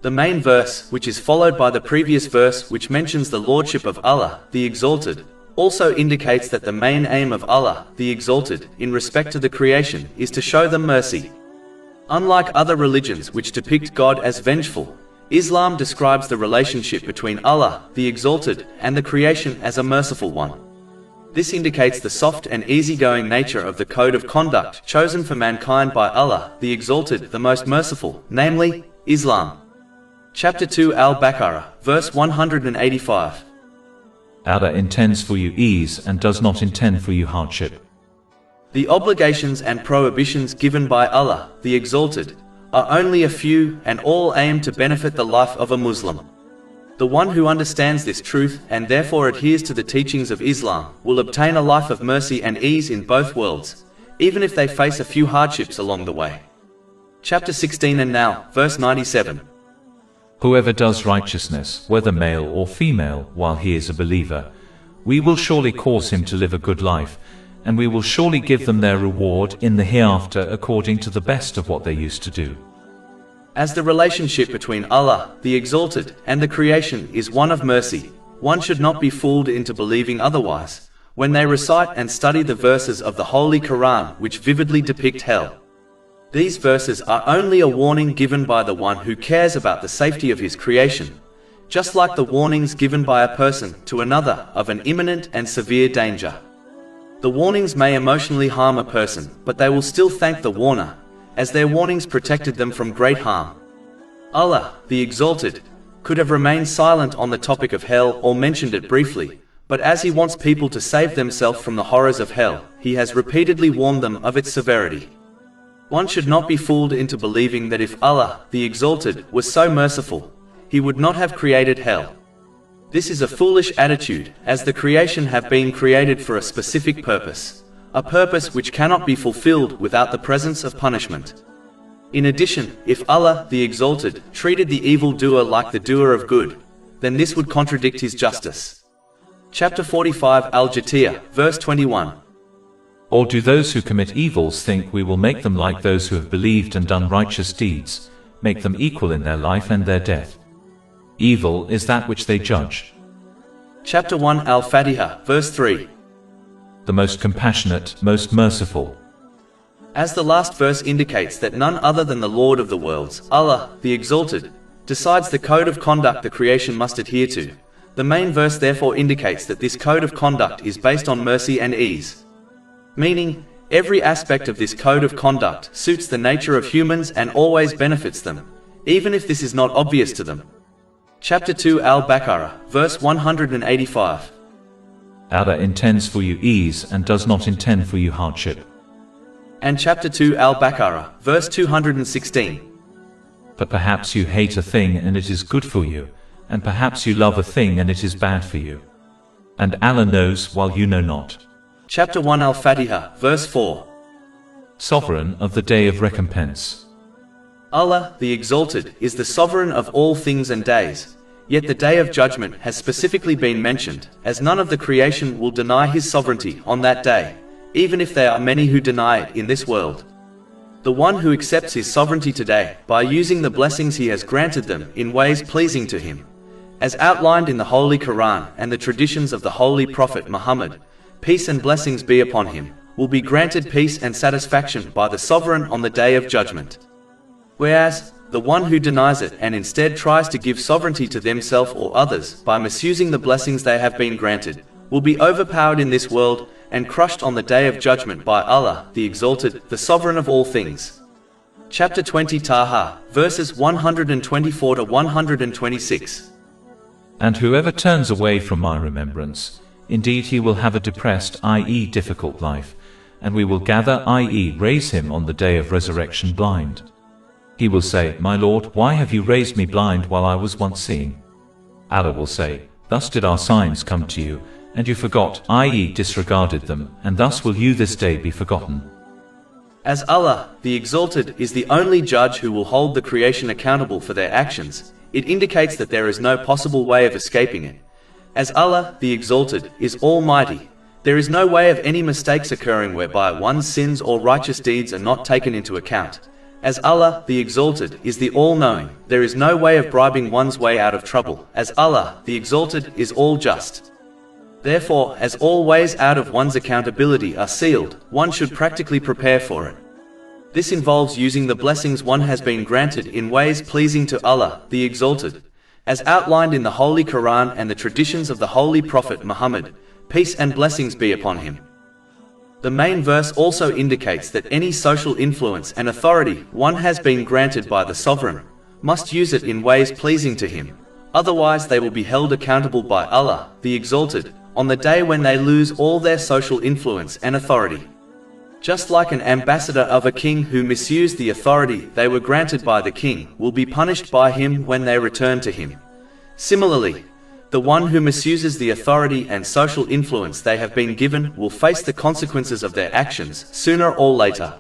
The main verse, which is followed by the previous verse which mentions the lordship of Allah, the Exalted, also indicates that the main aim of Allah, the Exalted, in respect to the creation, is to show them mercy. Unlike other religions which depict God as vengeful, Islam describes the relationship between Allah, the Exalted, and the creation as a merciful one. This indicates the soft and easygoing nature of the code of conduct chosen for mankind by Allah, the Exalted, the Most Merciful, namely, Islam. Chapter 2 Al-Baqarah, verse 185. Allah intends for you ease and does not intend for you hardship. The obligations and prohibitions given by Allah, the Exalted, are only a few, and all aim to benefit the life of a Muslim. The one who understands this truth and therefore adheres to the teachings of Islam will obtain a life of mercy and ease in both worlds, even if they face a few hardships along the way. Chapter 16 and now, verse 97. Whoever does righteousness, whether male or female, while he is a believer, we will surely cause him to live a good life, and we will surely give them their reward in the hereafter according to the best of what they used to do. As the relationship between Allah, the Exalted, and the creation is one of mercy, one should not be fooled into believing otherwise, when they recite and study the verses of the Holy Quran which vividly depict hell. These verses are only a warning given by the one who cares about the safety of his creation, just like the warnings given by a person to another of an imminent and severe danger. The warnings may emotionally harm a person, but they will still thank the warner, as their warnings protected them from great harm. Allah, the Exalted, could have remained silent on the topic of hell or mentioned it briefly, but as He wants people to save themselves from the horrors of hell, He has repeatedly warned them of its severity. One should not be fooled into believing that if Allah, the Exalted, was so merciful, He would not have created hell. This is a foolish attitude, as the creation have been created for a specific purpose, a purpose which cannot be fulfilled without the presence of punishment. In addition, if Allah, the Exalted, treated the evildoer like the doer of good, then this would contradict His justice. Chapter 45 Al-Jatiyah, verse 21. Or do those who commit evils think we will make them like those who have believed and done righteous deeds, make them equal in their life and their death? Evil is that which they judge. Chapter 1 Al-Fatihah, verse 3. The most compassionate, most merciful. As the last verse indicates that none other than the Lord of the worlds, Allah, the Exalted, decides the code of conduct the creation must adhere to, the main verse therefore indicates that this code of conduct is based on mercy and ease. Meaning, every aspect of this code of conduct suits the nature of humans and always benefits them, even if this is not obvious to them. Chapter 2 Al-Baqarah, verse 185. Allah intends for you ease and does not intend for you hardship. And chapter 2 Al-Baqarah, verse 216. But perhaps you hate a thing and it is good for you, and perhaps you love a thing and it is bad for you. And Allah knows while you know not. Chapter 1 Al-Fatihah, verse 4. Sovereign of the Day of Recompense. Allah, the Exalted, is the sovereign of all things and days, yet the Day of Judgment has specifically been mentioned, as none of the creation will deny His sovereignty on that day, even if there are many who deny it in this world. The one who accepts His sovereignty today, by using the blessings He has granted them in ways pleasing to Him, as outlined in the Holy Quran and the traditions of the Holy Prophet Muhammad, peace and blessings be upon him, will be granted peace and satisfaction by the Sovereign on the Day of Judgment. Whereas, the one who denies it and instead tries to give sovereignty to themselves or others by misusing the blessings they have been granted, will be overpowered in this world and crushed on the Day of Judgment by Allah, the Exalted, the Sovereign of all things. Chapter 20 Taha, verses 124 to 126. And whoever turns away from my remembrance, indeed he will have a depressed, i.e. difficult life, and we will gather, i.e. raise him on the day of resurrection blind. He will say, My Lord, why have you raised me blind while I was once seeing? Allah will say, Thus did our signs come to you, and you forgot, i.e. disregarded them, and thus will you this day be forgotten. As Allah, the Exalted, is the only judge who will hold the creation accountable for their actions, it indicates that there is no possible way of escaping it. As Allah, the Exalted, is Almighty, there is no way of any mistakes occurring whereby one's sins or righteous deeds are not taken into account. As Allah, the Exalted, is the All-Knowing, there is no way of bribing one's way out of trouble. As Allah, the Exalted, is All-Just. Therefore, as all ways out of one's accountability are sealed, one should practically prepare for it. This involves using the blessings one has been granted in ways pleasing to Allah, the Exalted, as outlined in the Holy Quran and the traditions of the Holy Prophet Muhammad, peace and blessings be upon him. The main verse also indicates that any social influence and authority one has been granted by the Sovereign must use it in ways pleasing to Him, otherwise they will be held accountable by Allah, the Exalted, on the day when they lose all their social influence and authority. Just like an ambassador of a king who misused the authority they were granted by the king will be punished by him when they return to him. Similarly, the one who misuses the authority and social influence they have been given will face the consequences of their actions sooner or later.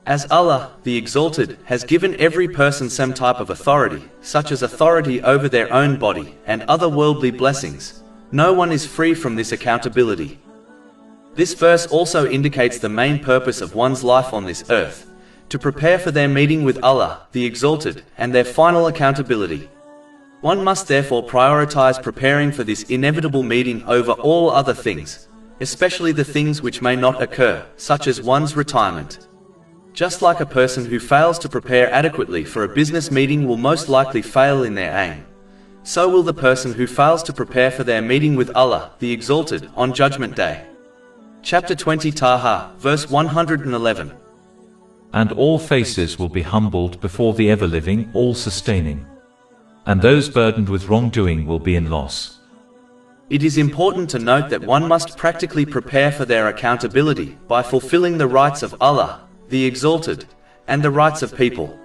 As Allah, the Exalted, has given every person some type of authority, such as authority over their own body and other worldly blessings, no one is free from this accountability. This verse also indicates the main purpose of one's life on this earth, to prepare for their meeting with Allah, the Exalted, and their final accountability. One must therefore prioritize preparing for this inevitable meeting over all other things, especially the things which may not occur, such as one's retirement. Just like a person who fails to prepare adequately for a business meeting will most likely fail in their aim, so will the person who fails to prepare for their meeting with Allah, the Exalted, on Judgment Day. Chapter 20 Taha, verse 111. And all faces will be humbled before the ever-living, all-sustaining. And those burdened with wrongdoing will be in loss. It is important to note that one must practically prepare for their accountability by fulfilling the rights of Allah, the Exalted, and the rights of people.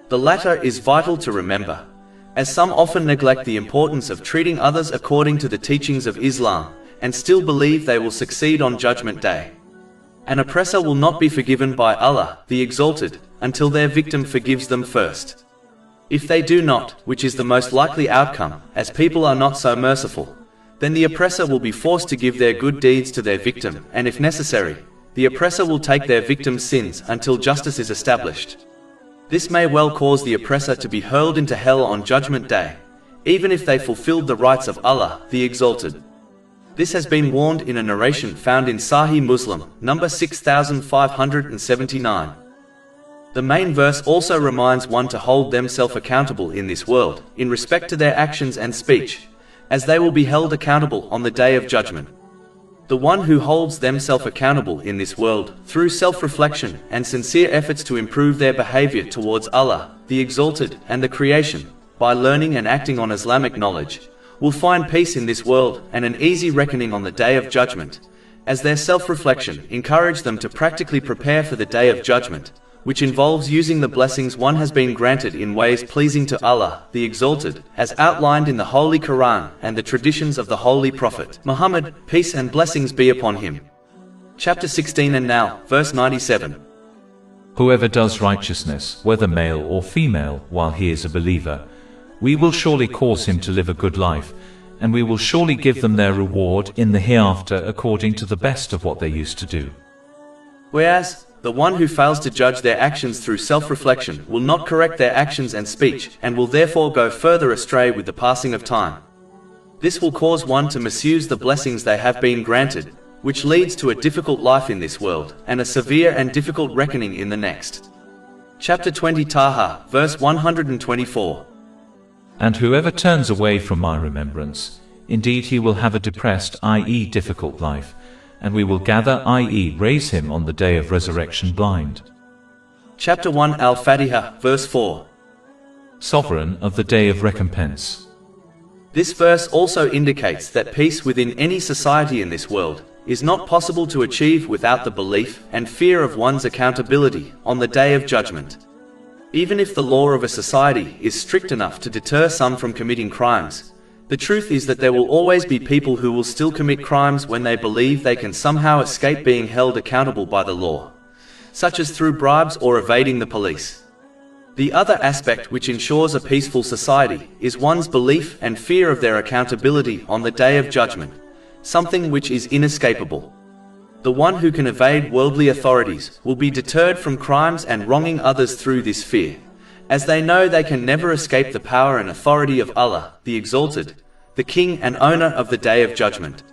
The latter is vital to remember, as some often neglect the importance of treating others according to the teachings of Islam, and still believe they will succeed on Judgment Day. An oppressor will not be forgiven by Allah, the Exalted, until their victim forgives them first. If they do not, which is the most likely outcome, as people are not so merciful, then the oppressor will be forced to give their good deeds to their victim, and if necessary, the oppressor will take their victim's sins until justice is established. This may well cause the oppressor to be hurled into hell on Judgment Day, even if they fulfilled the rights of Allah, the Exalted. This has been warned in a narration found in Sahih Muslim, number 6579. The main verse also reminds one to hold themselves accountable in this world, in respect to their actions and speech, as they will be held accountable on the Day of Judgment. The one who holds themselves accountable in this world, through self-reflection and sincere efforts to improve their behavior towards Allah, the Exalted, and the creation, by learning and acting on Islamic knowledge, will find peace in this world and an easy reckoning on the Day of Judgment, as their self-reflection encourage them to practically prepare for the Day of Judgment, which involves using the blessings one has been granted in ways pleasing to Allah, the Exalted, as outlined in the Holy Quran and the traditions of the Holy Prophet Muhammad, peace and blessings be upon him. Chapter 16 and now, verse 97. Whoever does righteousness, whether male or female, while he is a believer, we will surely cause him to live a good life, and we will surely give them their reward in the hereafter according to the best of what they used to do. Whereas, the one who fails to judge their actions through self-reflection will not correct their actions and speech, and will therefore go further astray with the passing of time. This will cause one to misuse the blessings they have been granted, which leads to a difficult life in this world, and a severe and difficult reckoning in the next. Chapter 20 Taha, verse 124. And whoever turns away from my remembrance, indeed he will have a depressed, i.e. difficult life, and we will gather, i.e. raise him on the day of resurrection blind. Chapter 1 Al-Fatihah, verse 4. Sovereign of the day of recompense. This verse also indicates that peace within any society in this world is not possible to achieve without the belief and fear of one's accountability on the Day of Judgment. Even if the law of a society is strict enough to deter some from committing crimes, the truth is that there will always be people who will still commit crimes when they believe they can somehow escape being held accountable by the law, such as through bribes or evading the police. The other aspect which ensures a peaceful society is one's belief and fear of their accountability on the Day of Judgment, something which is inescapable. The one who can evade worldly authorities will be deterred from crimes and wronging others through this fear, as they know they can never escape the power and authority of Allah, the Exalted, the King and Owner of the Day of Judgment.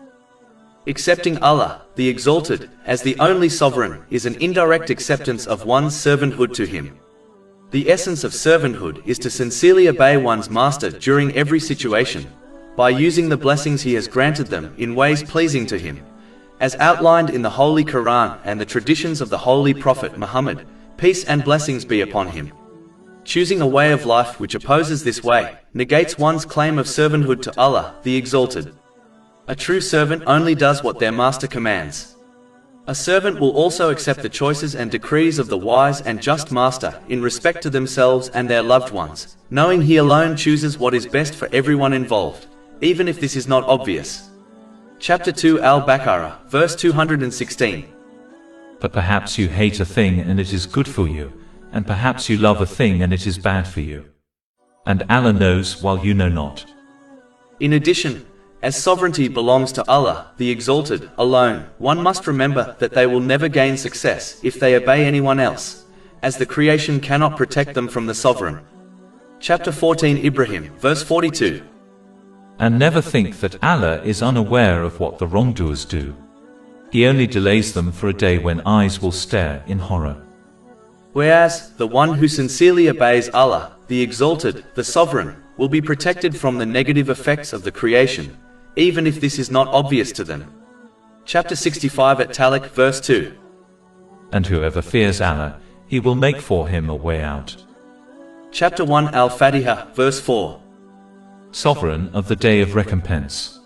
Accepting Allah, the Exalted, as the only sovereign is an indirect acceptance of one's servanthood to Him. The essence of servanthood is to sincerely obey one's master during every situation, by using the blessings he has granted them in ways pleasing to him, as outlined in the Holy Quran and the traditions of the Holy Prophet Muhammad, peace and blessings be upon him. Choosing a way of life which opposes this way negates one's claim of servanthood to Allah, the Exalted. A true servant only does what their master commands. A servant will also accept the choices and decrees of the wise and just master in respect to themselves and their loved ones, knowing he alone chooses what is best for everyone involved, even if this is not obvious. Chapter 2 Al-Baqarah, verse 216. But perhaps you hate a thing and it is good for you, and perhaps you love a thing and it is bad for you. And Allah knows while you know not. In addition, as sovereignty belongs to Allah, the Exalted, alone, one must remember that they will never gain success if they obey anyone else, as the creation cannot protect them from the sovereign. Chapter 14 Ibrahim, verse 42. And never think that Allah is unaware of what the wrongdoers do. He only delays them for a day when eyes will stare in horror. Whereas, the one who sincerely obeys Allah, the Exalted, the Sovereign, will be protected from the negative effects of the creation, even if this is not obvious to them. Chapter 65 at Talaq, verse 2. And whoever fears Allah, He will make for him a way out. Chapter 1 Al-Fatihah, verse 4. Sovereign of the day of recompense.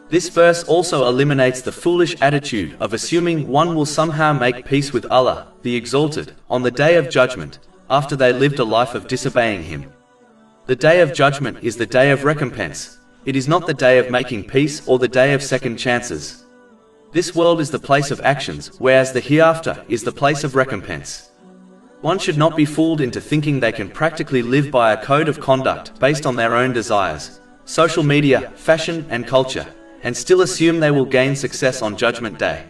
This verse also eliminates the foolish attitude of assuming one will somehow make peace with Allah, the Exalted, on the Day of Judgment, after they lived a life of disobeying Him. The day of judgment is the day of recompense. It is not the day of making peace or the day of second chances. This world is the place of actions, whereas the hereafter is the place of recompense. One should not be fooled into thinking they can practically live by a code of conduct based on their own desires, social media, fashion, and culture, and still assume they will gain success on Judgment Day.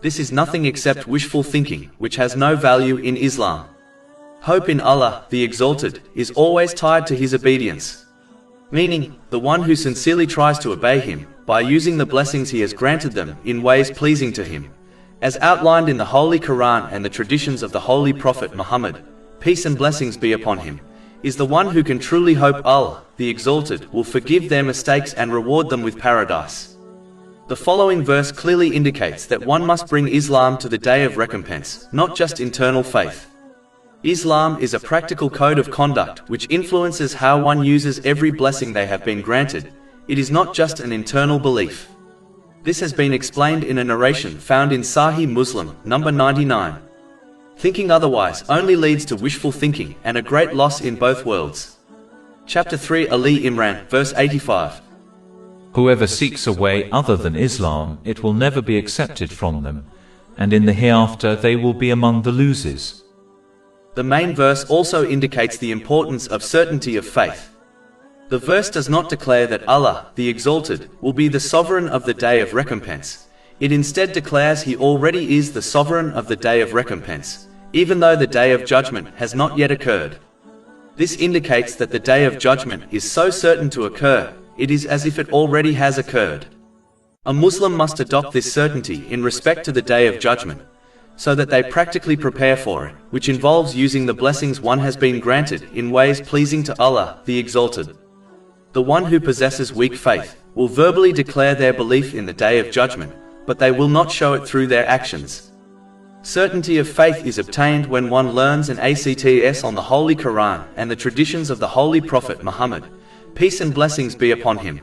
This is nothing except wishful thinking, which has no value in Islam. Hope in Allah, the Exalted, is always tied to His obedience. Meaning, the one who sincerely tries to obey Him, by using the blessings He has granted them in ways pleasing to Him, as outlined in the Holy Quran and the traditions of the Holy Prophet Muhammad, peace and blessings be upon him, is the one who can truly hope Allah, the Exalted, will forgive their mistakes and reward them with paradise. The following verse clearly indicates that one must bring Islam to the day of recompense, not just internal faith. Islam is a practical code of conduct which influences how one uses every blessing they have been granted. It is not just an internal belief. This has been explained in a narration found in Sahih Muslim, number 99. Thinking otherwise only leads to wishful thinking and a great loss in both worlds. Chapter 3 Ali Imran, verse 85. Whoever seeks a way other than Islam, it will never be accepted from them, and in the hereafter they will be among the losers. The main verse also indicates the importance of certainty of faith. The verse does not declare that Allah, the Exalted, will be the sovereign of the day of recompense. It instead declares He already is the sovereign of the day of recompense, even though the day of judgment has not yet occurred. This indicates that the day of judgment is so certain to occur, it is as if it already has occurred. A Muslim must adopt this certainty in respect to the day of judgment, so that they practically prepare for it, which involves using the blessings one has been granted in ways pleasing to Allah, the Exalted. The one who possesses weak faith will verbally declare their belief in the day of judgment, but they will not show it through their actions. Certainty of faith is obtained when one learns an acts on the Holy Quran and the traditions of the Holy Prophet Muhammad, peace and blessings be upon him,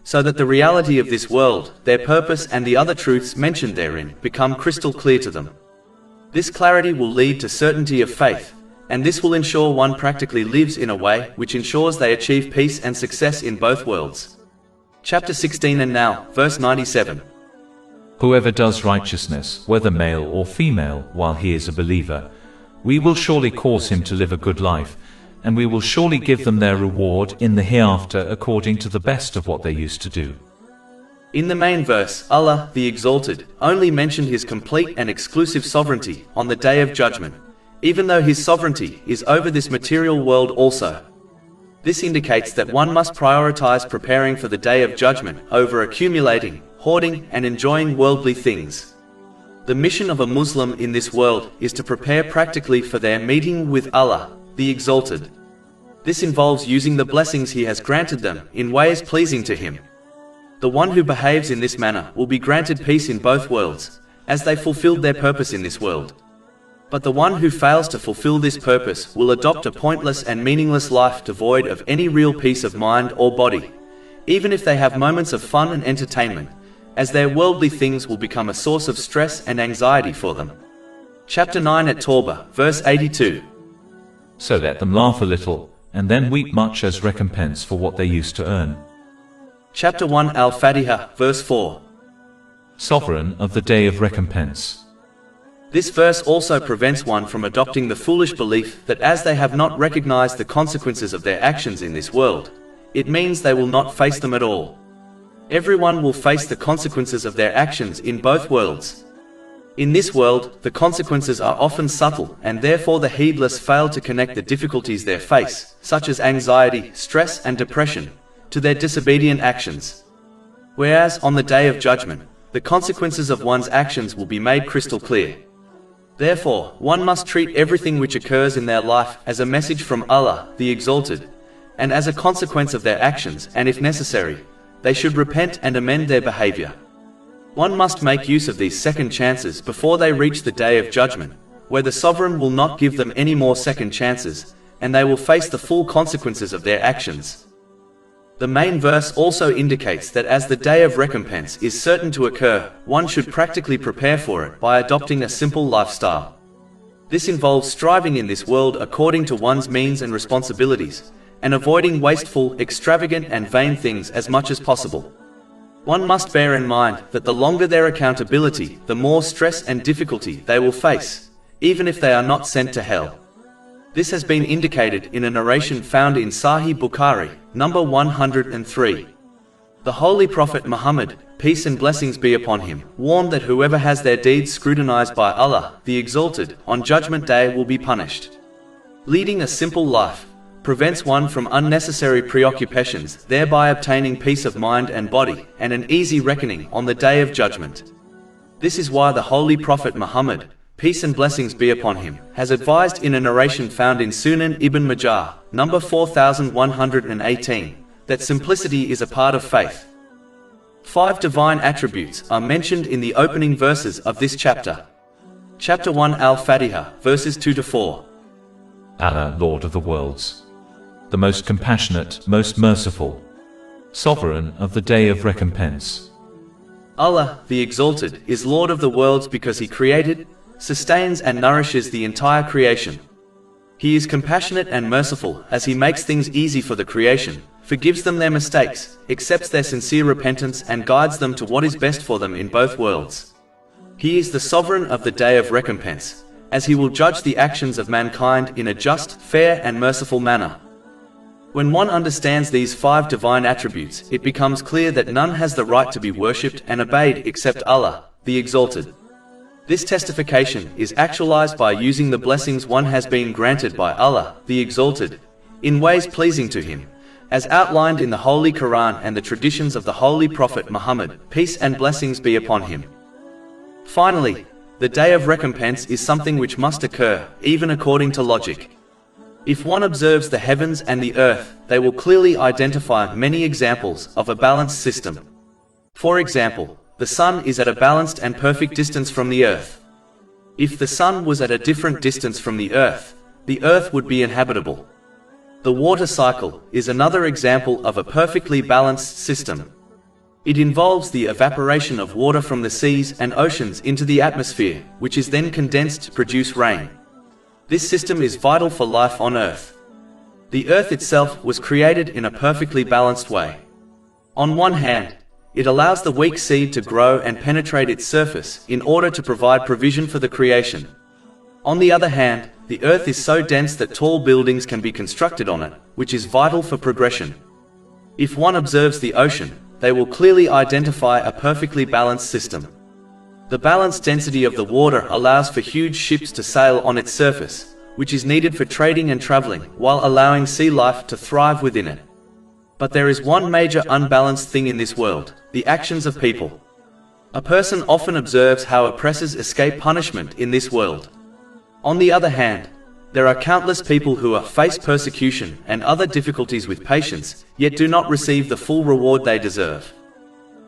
so that the reality of this world, their purpose and the other truths mentioned therein become crystal clear to them. This clarity will lead to certainty of faith, and this will ensure one practically lives in a way which ensures they achieve peace and success in both worlds. Chapter 16 and now, verse 97. Whoever does righteousness, whether male or female, while he is a believer, we will surely cause him to live a good life, and we will surely give them their reward in the hereafter according to the best of what they used to do. In the main verse, Allah, the Exalted, only mentioned His complete and exclusive sovereignty on the Day of Judgment, even though His sovereignty is over this material world also. This indicates that one must prioritize preparing for the Day of Judgment over accumulating, hoarding, and enjoying worldly things. The mission of a Muslim in this world is to prepare practically for their meeting with Allah, the Exalted. This involves using the blessings He has granted them in ways pleasing to Him. The one who behaves in this manner will be granted peace in both worlds, as they fulfilled their purpose in this world. But the one who fails to fulfill this purpose will adopt a pointless and meaningless life devoid of any real peace of mind or body, even if they have moments of fun and entertainment, as their worldly things will become a source of stress and anxiety for them. Chapter 9 at Tawbah, verse 82. So let them laugh a little, and then weep much as recompense for what they used to earn. Chapter 1 Al-Fatihah, verse 4. Sovereign of the day of recompense. This verse also prevents one from adopting the foolish belief that as they have not recognized the consequences of their actions in this world, it means they will not face them at all. Everyone will face the consequences of their actions in both worlds. In this world, the consequences are often subtle, and therefore the heedless fail to connect the difficulties they face, such as anxiety, stress, and depression, to their disobedient actions. Whereas, on the Day of Judgment, the consequences of one's actions will be made crystal clear. Therefore, one must treat everything which occurs in their life as a message from Allah, the Exalted, and as a consequence of their actions, and if necessary, they should repent and amend their behavior. One must make use of these second chances before they reach the Day of Judgment, where the Sovereign will not give them any more second chances, and they will face the full consequences of their actions. The main verse also indicates that as the day of recompense is certain to occur, one should practically prepare for it by adopting a simple lifestyle. This involves striving in this world according to one's means and responsibilities, and avoiding wasteful, extravagant and vain things as much as possible. One must bear in mind that the longer their accountability, the more stress and difficulty they will face, even if they are not sent to hell. This has been indicated in a narration found in Sahih Bukhari, number 103. The Holy Prophet Muhammad, peace and blessings be upon him, warned that whoever has their deeds scrutinized by Allah, the Exalted, on Judgment Day will be punished. Leading a simple life prevents one from unnecessary preoccupations, thereby obtaining peace of mind and body, and an easy reckoning on the Day of Judgment. This is why the Holy Prophet Muhammad, peace and blessings be upon him, has advised in a narration found in Sunan Ibn Majah, number 4118, that simplicity is a part of faith. 5 divine attributes are mentioned in the opening verses of this chapter. Chapter 1 Al-Fatihah, verses 2-4. Allah, Lord of the worlds, the most compassionate, most merciful, sovereign of the day of recompense. Allah, the Exalted, is Lord of the worlds because He created, sustains and nourishes the entire creation. He is compassionate and merciful as He makes things easy for the creation, forgives them their mistakes, accepts their sincere repentance and guides them to what is best for them in both worlds. He is the sovereign of the day of recompense, as He will judge the actions of mankind in a just, fair and merciful manner. When one understands these 5 divine attributes, it becomes clear that none has the right to be worshipped and obeyed except Allah, the Exalted. This testification is actualized by using the blessings one has been granted by Allah, the Exalted, in ways pleasing to Him, as outlined in the Holy Quran and the traditions of the Holy Prophet Muhammad, peace and blessings be upon him. Finally, the Day of Recompense is something which must occur, even according to logic. If one observes the heavens and the earth, they will clearly identify many examples of a balanced system. For example, the sun is at a balanced and perfect distance from the earth. If the sun was at a different distance from the earth would be inhabitable. The water cycle is another example of a perfectly balanced system. It involves the evaporation of water from the seas and oceans into the atmosphere, which is then condensed to produce rain. This system is vital for life on Earth. The Earth itself was created in a perfectly balanced way. On one hand, it allows the weak seed to grow and penetrate its surface in order to provide provision for the creation. On the other hand, the Earth is so dense that tall buildings can be constructed on it, which is vital for progression. If one observes the ocean, they will clearly identify a perfectly balanced system. The balanced density of the water allows for huge ships to sail on its surface, which is needed for trading and traveling, while allowing sea life to thrive within it. But there is one major unbalanced thing in this world: the actions of people. A person often observes how oppressors escape punishment in this world. On the other hand, there are countless people who face persecution and other difficulties with patience, yet do not receive the full reward they deserve.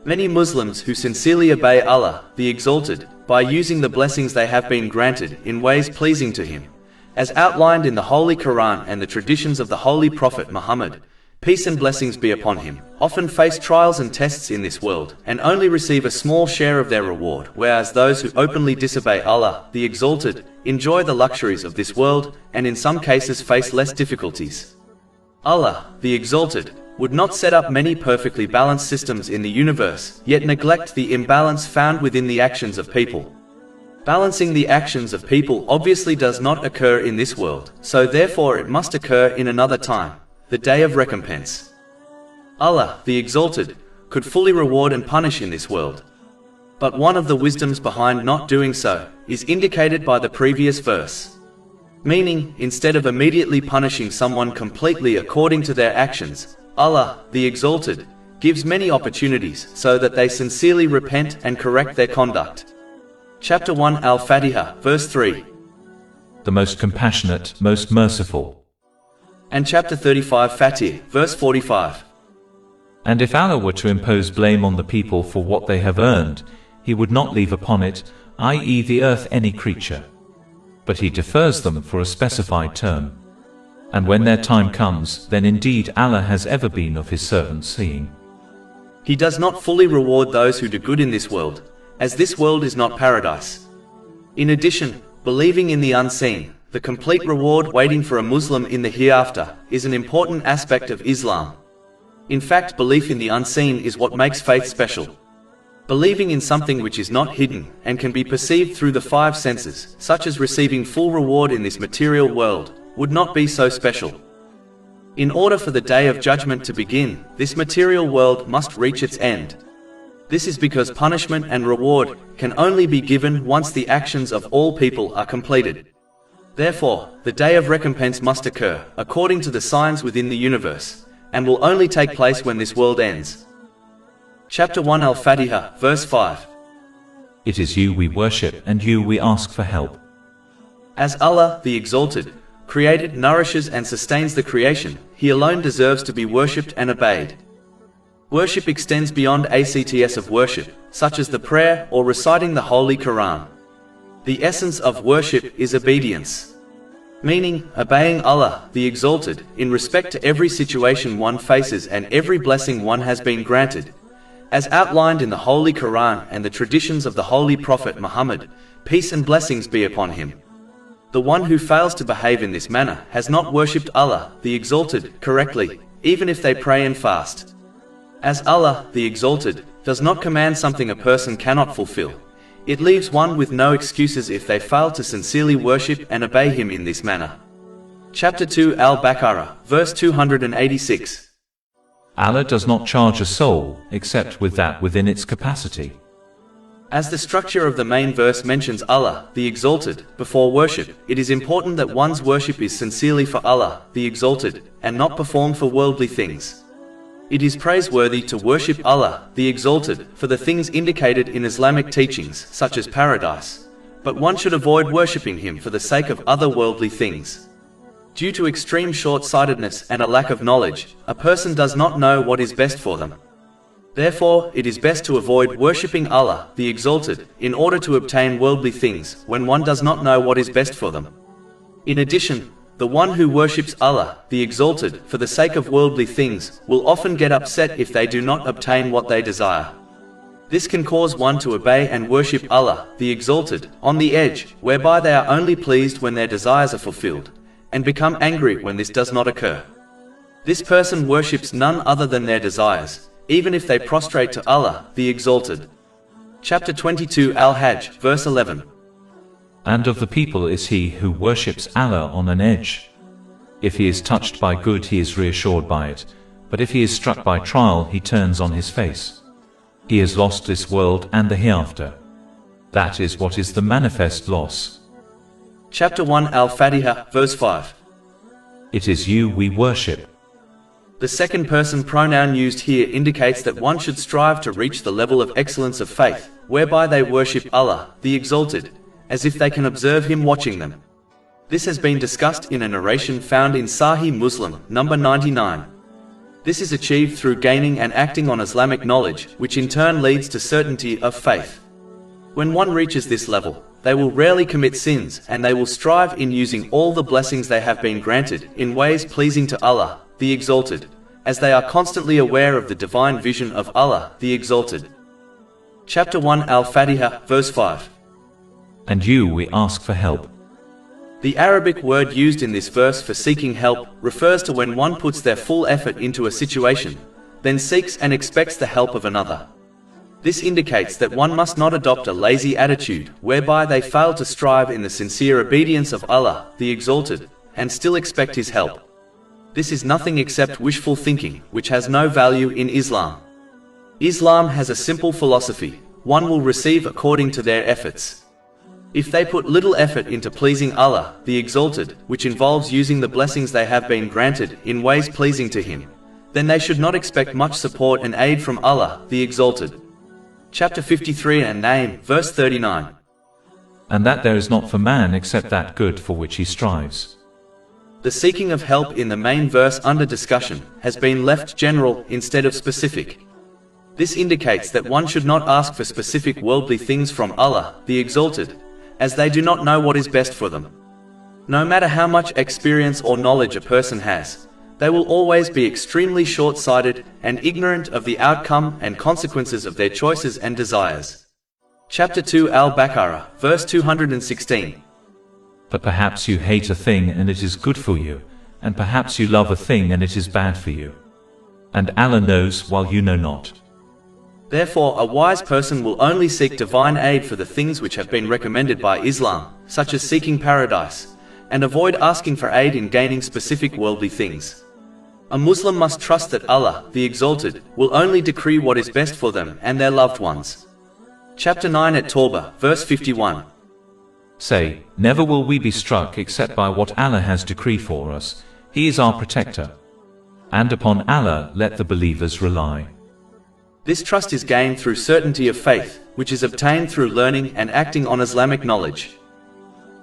Many Muslims who sincerely obey Allah, the Exalted, by using the blessings they have been granted in ways pleasing to Him, as outlined in the Holy Quran and the traditions of the Holy Prophet Muhammad, peace and blessings be upon him, often face trials and tests in this world, and only receive a small share of their reward, whereas those who openly disobey Allah, the Exalted, enjoy the luxuries of this world, and in some cases face less difficulties. Allah, the Exalted, would not set up many perfectly balanced systems in the universe, yet neglect the imbalance found within the actions of people. Balancing the actions of people obviously does not occur in this world, so therefore it must occur in another time, the Day of Recompense. Allah, the Exalted, could fully reward and punish in this world. But one of the wisdoms behind not doing so is indicated by the previous verse. Meaning, instead of immediately punishing someone completely according to their actions, Allah, the Exalted, gives many opportunities so that they sincerely repent and correct their conduct. Chapter 1 Al-Fatihah, verse 3. The most compassionate, most merciful. And chapter 35 Fatihah, verse 45. And if Allah were to impose blame on the people for what they have earned, He would not leave upon it, i.e. the earth, any creature. But He defers them for a specified term. And when their time comes, then indeed Allah has ever been of His servants seeing. He does not fully reward those who do good in this world, as this world is not paradise. In addition, believing in the unseen, The complete reward waiting for a Muslim in the hereafter is an important aspect of Islam. In fact, belief in the unseen is what makes faith special. Believing in something which is not hidden and can be perceived through the five senses, such as receiving full reward in this material world, would not be so special. In order for the Day of Judgment to begin, this material world must reach its end. This is because punishment and reward can only be given once the actions of all people are completed. Therefore, the day of recompense must occur, according to the signs within the universe, and will only take place when this world ends. Chapter 1 Al-Fatihah, verse 5. It is you we worship and you we ask for help. As Allah, the Exalted, created, nourishes and sustains the creation, He alone deserves to be worshipped and obeyed. Worship extends beyond acts of worship, such as the prayer or reciting the Holy Quran. The essence of worship is obedience, meaning obeying Allah, the Exalted, in respect to every situation one faces and every blessing one has been granted, as outlined in the Holy Quran and the traditions of the Holy Prophet Muhammad, peace and blessings be upon him. The one who fails to behave in this manner has not worshipped Allah, the Exalted, correctly, even if they pray and fast. As Allah, the Exalted, does not command something a person cannot fulfill, it leaves one with no excuses if they fail to sincerely worship and obey Him in this manner. Chapter 2 Al-Baqarah, verse 286. Allah does not charge a soul, except with that within its capacity. As the structure of the main verse mentions Allah, the Exalted, before worship, it is important that one's worship is sincerely for Allah, the Exalted, and not performed for worldly things. It is praiseworthy to worship Allah, the Exalted, for the things indicated in Islamic teachings, such as paradise, but one should avoid worshipping Him for the sake of other worldly things. Due to extreme short-sightedness and a lack of knowledge, a person does not know what is best for them. Therefore, it is best to avoid worshipping Allah, the Exalted, in order to obtain worldly things, when one does not know what is best for them. In addition, the one who worships Allah, the Exalted, for the sake of worldly things, will often get upset if they do not obtain what they desire. This can cause one to obey and worship Allah, the Exalted, on the edge, whereby they are only pleased when their desires are fulfilled, and become angry when this does not occur. This person worships none other than their desires, even if they prostrate to Allah, the Exalted. Chapter 22 Al-Hajj, verse 11. And of the people is he who worships Allah on an edge. If he is touched by good, he is reassured by it, but if he is struck by trial, he turns on his face. He has lost this world and the hereafter. That is what is the manifest loss. Chapter 1 Al-Fatihah, verse 5. It is you we worship. The second person pronoun used here indicates that one should strive to reach the level of excellence of faith, whereby they worship Allah, the Exalted, as if they can observe Him watching them. This has been discussed in a narration found in Sahih Muslim, number 99. This is achieved through gaining and acting on Islamic knowledge, which in turn leads to certainty of faith. When one reaches this level, they will rarely commit sins and they will strive in using all the blessings they have been granted in ways pleasing to Allah, the Exalted, as they are constantly aware of the divine vision of Allah, the Exalted. Chapter 1 Al-Fatihah, verse 5. And you we ask for help. The Arabic word used in this verse for seeking help refers to when one puts their full effort into a situation, then seeks and expects the help of another. This indicates that one must not adopt a lazy attitude, whereby they fail to strive in the sincere obedience of Allah, the Exalted, and still expect His help. This is nothing except wishful thinking, which has no value in Islam. Islam has a simple philosophy: one will receive according to their efforts. If they put little effort into pleasing Allah, the Exalted, which involves using the blessings they have been granted in ways pleasing to Him, then they should not expect much support and aid from Allah, the Exalted. Chapter 53 and Name, verse 39. And that there is not for man except that good for which he strives. The seeking of help in the main verse under discussion has been left general instead of specific. This indicates that one should not ask for specific worldly things from Allah, the Exalted, as they do not know what is best for them. No matter how much experience or knowledge a person has, they will always be extremely short-sighted and ignorant of the outcome and consequences of their choices and desires. Chapter 2 Al-Baqarah, verse 216. But perhaps you hate a thing and it is good for you, and perhaps you love a thing and it is bad for you. And Allah knows while you know not. Therefore, a wise person will only seek divine aid for the things which have been recommended by Islam, such as seeking paradise, and avoid asking for aid in gaining specific worldly things. A Muslim must trust that Allah, the Exalted, will only decree what is best for them and their loved ones. Chapter 9 at Tawbah, verse 51. Say, never will we be struck except by what Allah has decreed for us. He is our protector. And upon Allah let the believers rely. This trust is gained through certainty of faith, which is obtained through learning and acting on Islamic knowledge.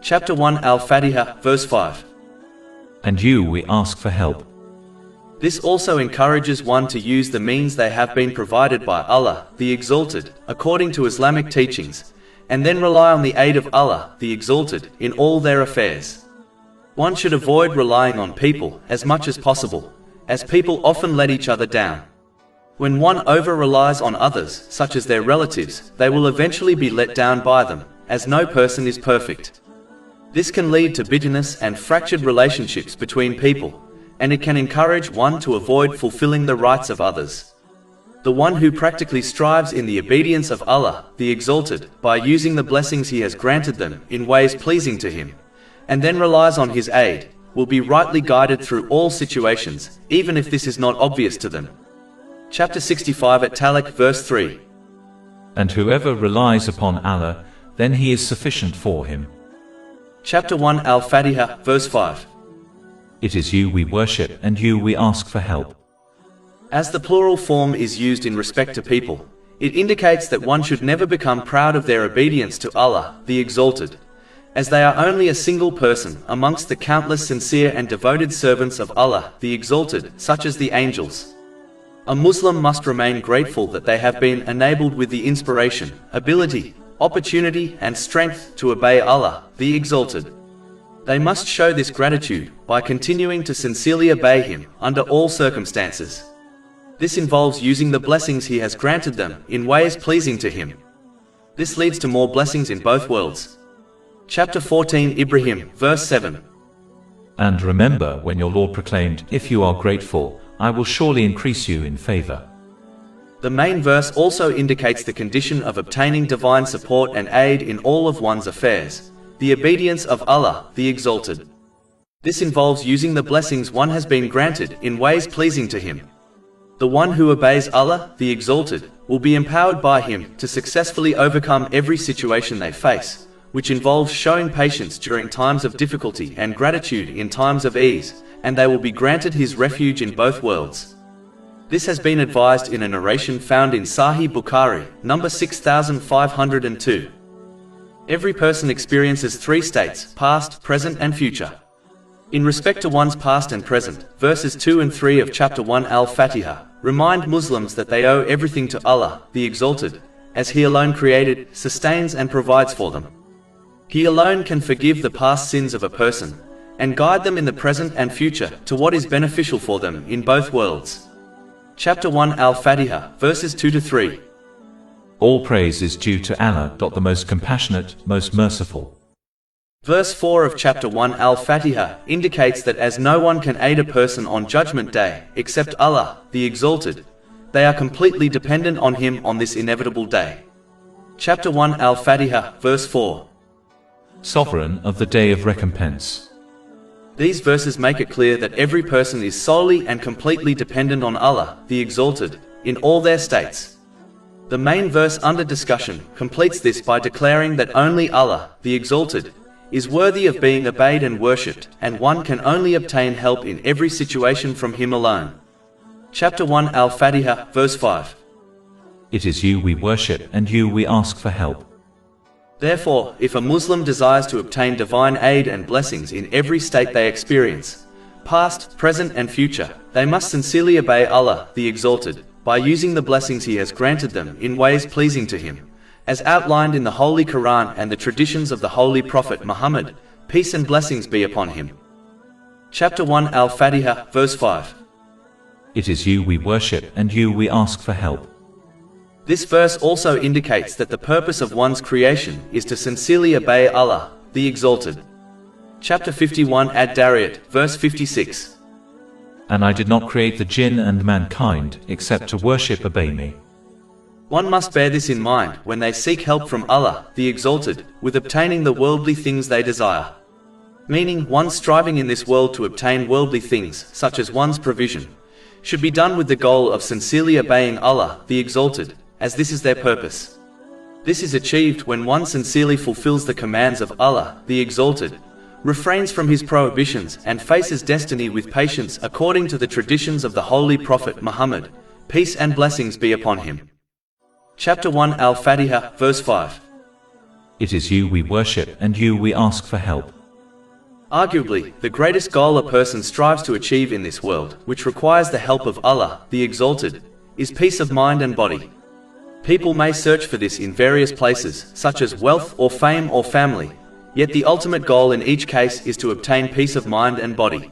Chapter 1 Al-Fatihah, verse 5. And you we ask for help. This also encourages one to use the means they have been provided by Allah, the Exalted, according to Islamic teachings, and then rely on the aid of Allah, the Exalted, in all their affairs. One should avoid relying on people as much as possible, as people often let each other down. When one over-relies on others, such as their relatives, they will eventually be let down by them, as no person is perfect. This can lead to bitterness and fractured relationships between people, and it can encourage one to avoid fulfilling the rights of others. The one who practically strives in the obedience of Allah, the Exalted, by using the blessings He has granted them in ways pleasing to Him, and then relies on His aid, will be rightly guided through all situations, even if this is not obvious to them. Chapter 65 at Talaq, verse 3. And whoever relies upon Allah, then He is sufficient for him. Chapter 1 Al-Fatihah, verse 5. It is you we worship and you we ask for help. As the plural form is used in respect to people, it indicates that one should never become proud of their obedience to Allah, the Exalted, as they are only a single person amongst the countless sincere and devoted servants of Allah, the Exalted, such as the angels. A Muslim must remain grateful that they have been enabled with the inspiration, ability, opportunity, and strength to obey Allah, the Exalted. They must show this gratitude by continuing to sincerely obey Him under all circumstances. This involves using the blessings He has granted them in ways pleasing to Him. This leads to more blessings in both worlds. Chapter 14 Ibrahim, verse 7. And remember when your Lord proclaimed, if you are grateful, I will surely increase you in favor. The main verse also indicates the condition of obtaining divine support and aid in all of one's affairs, the obedience of Allah, the Exalted. This involves using the blessings one has been granted in ways pleasing to Him. The one who obeys Allah, the Exalted, will be empowered by Him to successfully overcome every situation they face, which involves showing patience during times of difficulty and gratitude in times of ease, and they will be granted His refuge in both worlds. This has been advised in a narration found in Sahih Bukhari, number 6502. Every person experiences three states, past, present, and future. In respect to one's past and present, verses 2 and 3 of chapter 1 Al-Fatihah remind Muslims that they owe everything to Allah, the Exalted, as He alone created, sustains, and provides for them. He alone can forgive the past sins of a person, and guide them in the present and future to what is beneficial for them in both worlds. Chapter 1 Al-Fatihah, verses 2 to 3. All praise is due to Allah, the most compassionate, most merciful. Verse 4 of chapter 1 Al-Fatihah indicates that as no one can aid a person on Judgment Day except Allah, the Exalted, they are completely dependent on Him on this inevitable day. Chapter 1 Al-Fatihah, verse 4. Sovereign of the Day of Recompense. These verses make it clear that every person is solely and completely dependent on Allah, the Exalted, in all their states. The main verse under discussion completes this by declaring that only Allah, the Exalted, is worthy of being obeyed and worshipped, and one can only obtain help in every situation from Him alone. Chapter 1 Al-Fatihah, verse 5. It is you we worship and you we ask for help. Therefore, if a Muslim desires to obtain divine aid and blessings in every state they experience, past, present, and future, they must sincerely obey Allah, the Exalted, by using the blessings He has granted them in ways pleasing to Him, as outlined in the Holy Quran and the traditions of the Holy Prophet Muhammad, peace and blessings be upon him. Chapter 1 Al-Fatihah, verse 5. It is you we worship and you we ask for help. This verse also indicates that the purpose of one's creation is to sincerely obey Allah, the Exalted. Chapter 51 Ad-Dariyat, verse 56. And I did not create the jinn and mankind, except to worship obey me. One must bear this in mind when they seek help from Allah, the Exalted, with obtaining the worldly things they desire. Meaning, one striving in this world to obtain worldly things, such as one's provision, should be done with the goal of sincerely obeying Allah, the Exalted, as this is their purpose. This is achieved when one sincerely fulfills the commands of Allah, the Exalted, refrains from his prohibitions, and faces destiny with patience according to the traditions of the Holy Prophet Muhammad, peace and blessings be upon him. Chapter 1 Al-Fatihah, verse 5. It is you we worship, and you we ask for help. Arguably, the greatest goal a person strives to achieve in this world, which requires the help of Allah, the Exalted, is peace of mind and body. People may search for this in various places, such as wealth or fame or family, yet the ultimate goal in each case is to obtain peace of mind and body.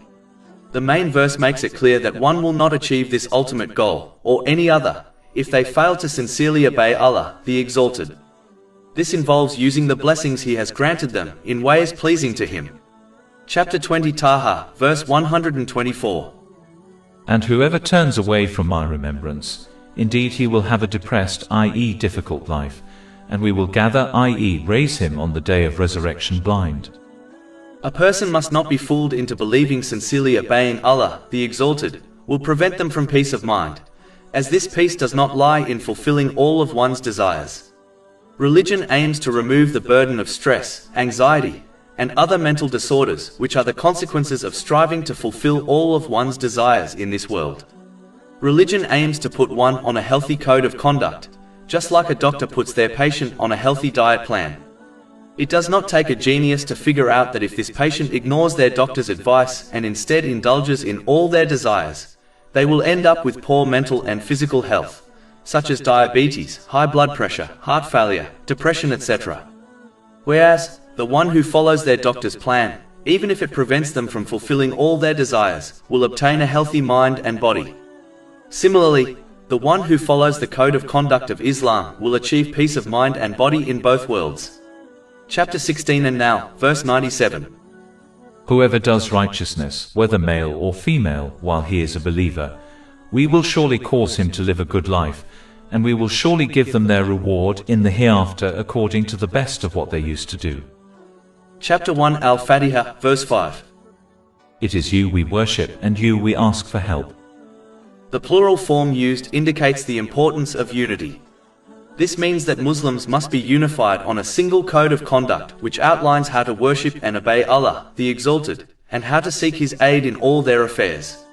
The main verse makes it clear that one will not achieve this ultimate goal, or any other, if they fail to sincerely obey Allah, the Exalted. This involves using the blessings He has granted them in ways pleasing to Him. Chapter 20 Taha, verse 124. And whoever turns away from my remembrance, indeed he will have a depressed, i.e. difficult life, and we will gather, i.e. raise him on the day of resurrection blind. A person must not be fooled into believing sincerely obeying Allah, the Exalted, will prevent them from peace of mind, as this peace does not lie in fulfilling all of one's desires. Religion aims to remove the burden of stress, anxiety, and other mental disorders which are the consequences of striving to fulfill all of one's desires in this world. Religion aims to put one on a healthy code of conduct, just like a doctor puts their patient on a healthy diet plan. It does not take a genius to figure out that if this patient ignores their doctor's advice and instead indulges in all their desires, they will end up with poor mental and physical health, such as diabetes, high blood pressure, heart failure, depression, etc. Whereas, the one who follows their doctor's plan, even if it prevents them from fulfilling all their desires, will obtain a healthy mind and body. Similarly, the one who follows the code of conduct of Islam will achieve peace of mind and body in both worlds. Chapter 16 and now, verse 97. Whoever does righteousness, whether male or female, while he is a believer, we will surely cause him to live a good life, and we will surely give them their reward in the hereafter according to the best of what they used to do. Chapter 1 Al-Fatihah, verse 5. It is you we worship, and you we ask for help. The plural form used indicates the importance of unity. This means that Muslims must be unified on a single code of conduct which outlines how to worship and obey Allah, the Exalted, and how to seek His aid in all their affairs.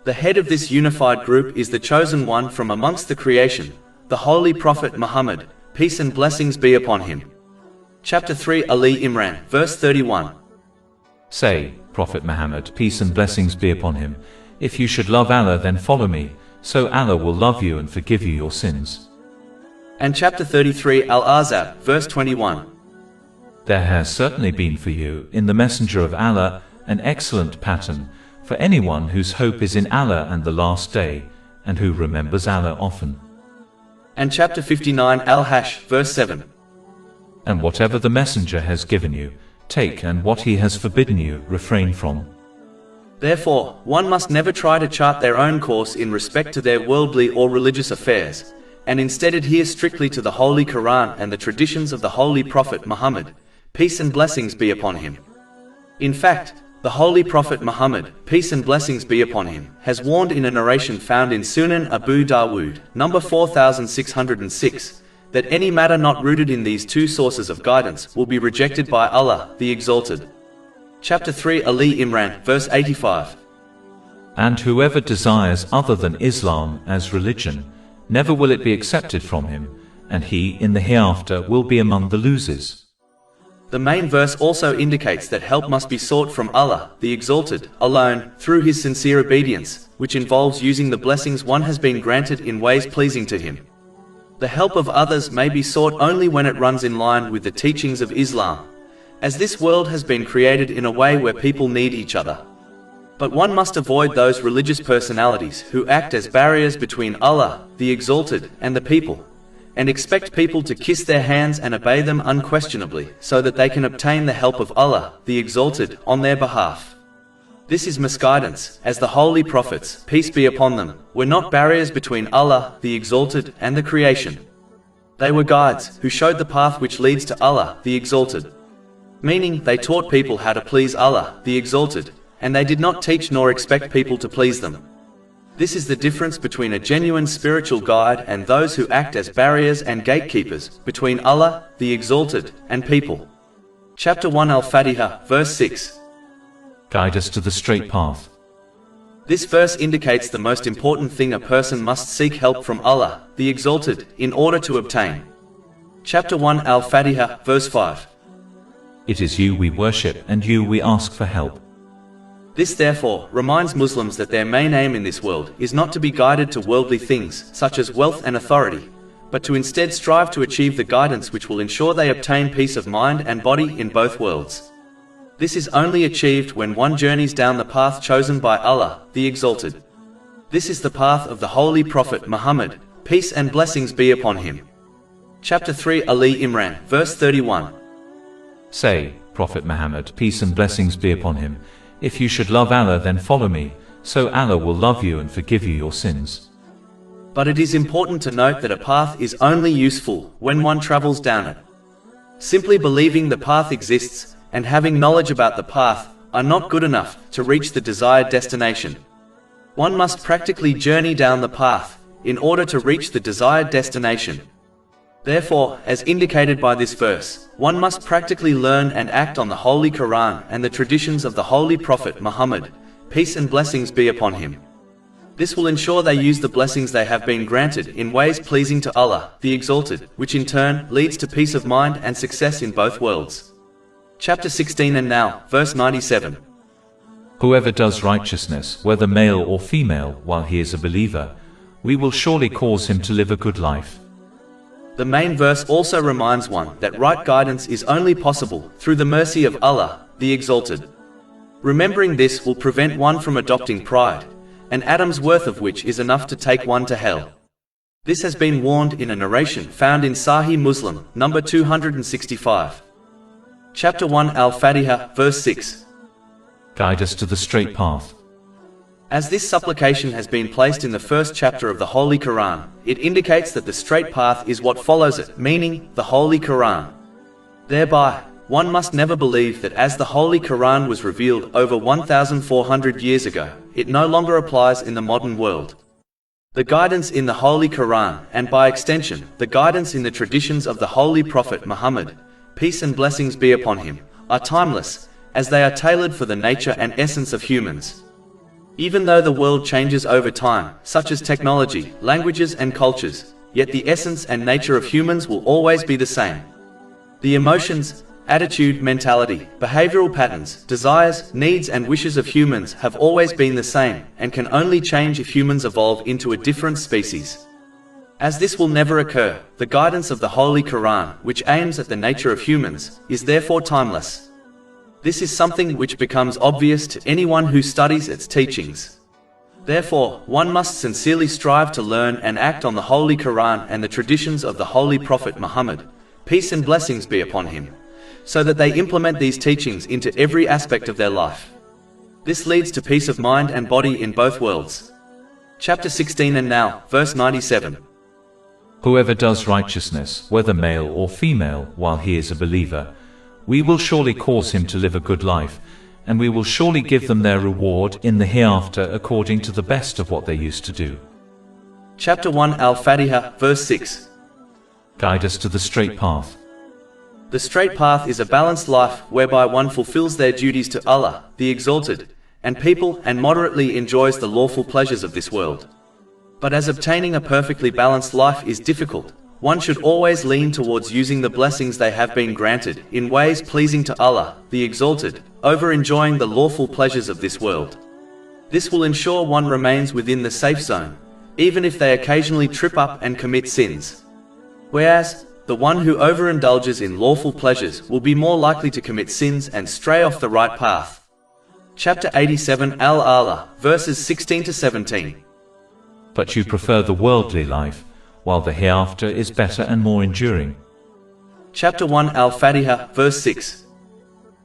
The head of this unified group is the chosen one from amongst the creation, the Holy Prophet Muhammad, peace and blessings be upon him. Chapter 3 Ali Imran, verse 31. Say, Prophet Muhammad, peace and blessings be upon him, if you should love Allah then follow me, so Allah will love you and forgive you your sins. And chapter 33 Al-Ahzab, verse 21. There has certainly been for you, in the Messenger of Allah, an excellent pattern, for anyone whose hope is in Allah and the last day, and who remembers Allah often. And chapter 59 Al-Hash, verse 7. And whatever the Messenger has given you, take, and what he has forbidden you, refrain from. Therefore, one must never try to chart their own course in respect to their worldly or religious affairs, and instead adhere strictly to the Holy Quran and the traditions of the Holy Prophet Muhammad, peace and blessings be upon him. In fact, the Holy Prophet Muhammad, peace and blessings be upon him, has warned in a narration found in Sunan Abu Dawood, number 4606, that any matter not rooted in these two sources of guidance will be rejected by Allah, the Exalted. Chapter 3 Ali Imran, verse 85. And whoever desires other than Islam as religion, never will it be accepted from him, and he in the hereafter will be among the losers. The main verse also indicates that help must be sought from Allah, the Exalted, alone, through His sincere obedience, which involves using the blessings one has been granted in ways pleasing to Him. The help of others may be sought only when it runs in line with the teachings of Islam, as this world has been created in a way where people need each other. But one must avoid those religious personalities who act as barriers between Allah, the Exalted, and the people, and expect people to kiss their hands and obey them unquestionably, so that they can obtain the help of Allah, the Exalted, on their behalf. This is misguidance, as the holy prophets, peace be upon them, were not barriers between Allah, the Exalted, and the creation. They were guides, who showed the path which leads to Allah, the Exalted. Meaning, they taught people how to please Allah, the Exalted, and they did not teach nor expect people to please them. This is the difference between a genuine spiritual guide and those who act as barriers and gatekeepers between Allah, the Exalted, and people. Chapter 1 Al-Fatihah, verse 6. Guide us to the straight path. This verse indicates the most important thing a person must seek help from Allah, the Exalted, in order to obtain. Chapter 1 Al-Fatihah, verse 5. It is you we worship and you we ask for help. This therefore reminds Muslims that their main aim in this world is not to be guided to worldly things, such as wealth and authority, but to instead strive to achieve the guidance which will ensure they obtain peace of mind and body in both worlds. This is only achieved when one journeys down the path chosen by Allah, the Exalted. This is the path of the Holy Prophet Muhammad, peace and blessings be upon him. Chapter 3 Ali Imran, verse 31. Say, Prophet Muhammad, peace and blessings be upon him, if you should love Allah then follow me, so Allah will love you and forgive you your sins. But it is important to note that a path is only useful when one travels down it. Simply believing the path exists and having knowledge about the path are not good enough to reach the desired destination. One must practically journey down the path in order to reach the desired destination. Therefore, as indicated by this verse, one must practically learn and act on the Holy Quran and the traditions of the Holy Prophet Muhammad, peace and blessings be upon him. This will ensure they use the blessings they have been granted in ways pleasing to Allah, the Exalted, which in turn leads to peace of mind and success in both worlds. Chapter 16 and now, verse 97. Whoever does righteousness, whether male or female, while he is a believer, we will surely cause him to live a good life. The main verse also reminds one that right guidance is only possible through the mercy of Allah, the Exalted. Remembering this will prevent one from adopting pride, an atom's worth of which is enough to take one to hell. This has been warned in a narration found in Sahih Muslim, number 265. Chapter 1 Al-Fatihah, verse 6. Guide us to the straight path. As this supplication has been placed in the first chapter of the Holy Quran, it indicates that the straight path is what follows it, meaning the Holy Quran. Thereby, one must never believe that as the Holy Quran was revealed over 1,400 years ago, it no longer applies in the modern world. The guidance in the Holy Quran, and by extension, the guidance in the traditions of the Holy Prophet Muhammad, peace and blessings be upon him, are timeless, as they are tailored for the nature and essence of humans. Even though the world changes over time, such as technology, languages and cultures, yet the essence and nature of humans will always be the same. The emotions, attitude, mentality, behavioral patterns, desires, needs and wishes of humans have always been the same, and can only change if humans evolve into a different species. As this will never occur, the guidance of the Holy Quran, which aims at the nature of humans, is therefore timeless. This is something which becomes obvious to anyone who studies its teachings. Therefore, one must sincerely strive to learn and act on the Holy Quran and the traditions of the Holy Prophet Muhammad, peace and blessings be upon him, so that they implement these teachings into every aspect of their life. This leads to peace of mind and body in both worlds. Chapter 16 and now, verse 97. Whoever does righteousness, whether male or female, while he is a believer, we will surely cause him to live a good life, and we will surely give them their reward in the hereafter according to the best of what they used to do. Chapter 1 Al-Fatihah, verse 6. Guide us to the straight path. The straight path is a balanced life whereby one fulfills their duties to Allah, the Exalted, and people, and moderately enjoys the lawful pleasures of this world. But as obtaining a perfectly balanced life is difficult, one should always lean towards using the blessings they have been granted in ways pleasing to Allah, the Exalted, over enjoying the lawful pleasures of this world. This will ensure one remains within the safe zone, even if they occasionally trip up and commit sins. Whereas, the one who overindulges in lawful pleasures will be more likely to commit sins and stray off the right path. Chapter 87 Al-Ala, verses 16 to 17. But you prefer the worldly life, while the hereafter is better and more enduring. Chapter 1 Al-Fatihah, verse 6.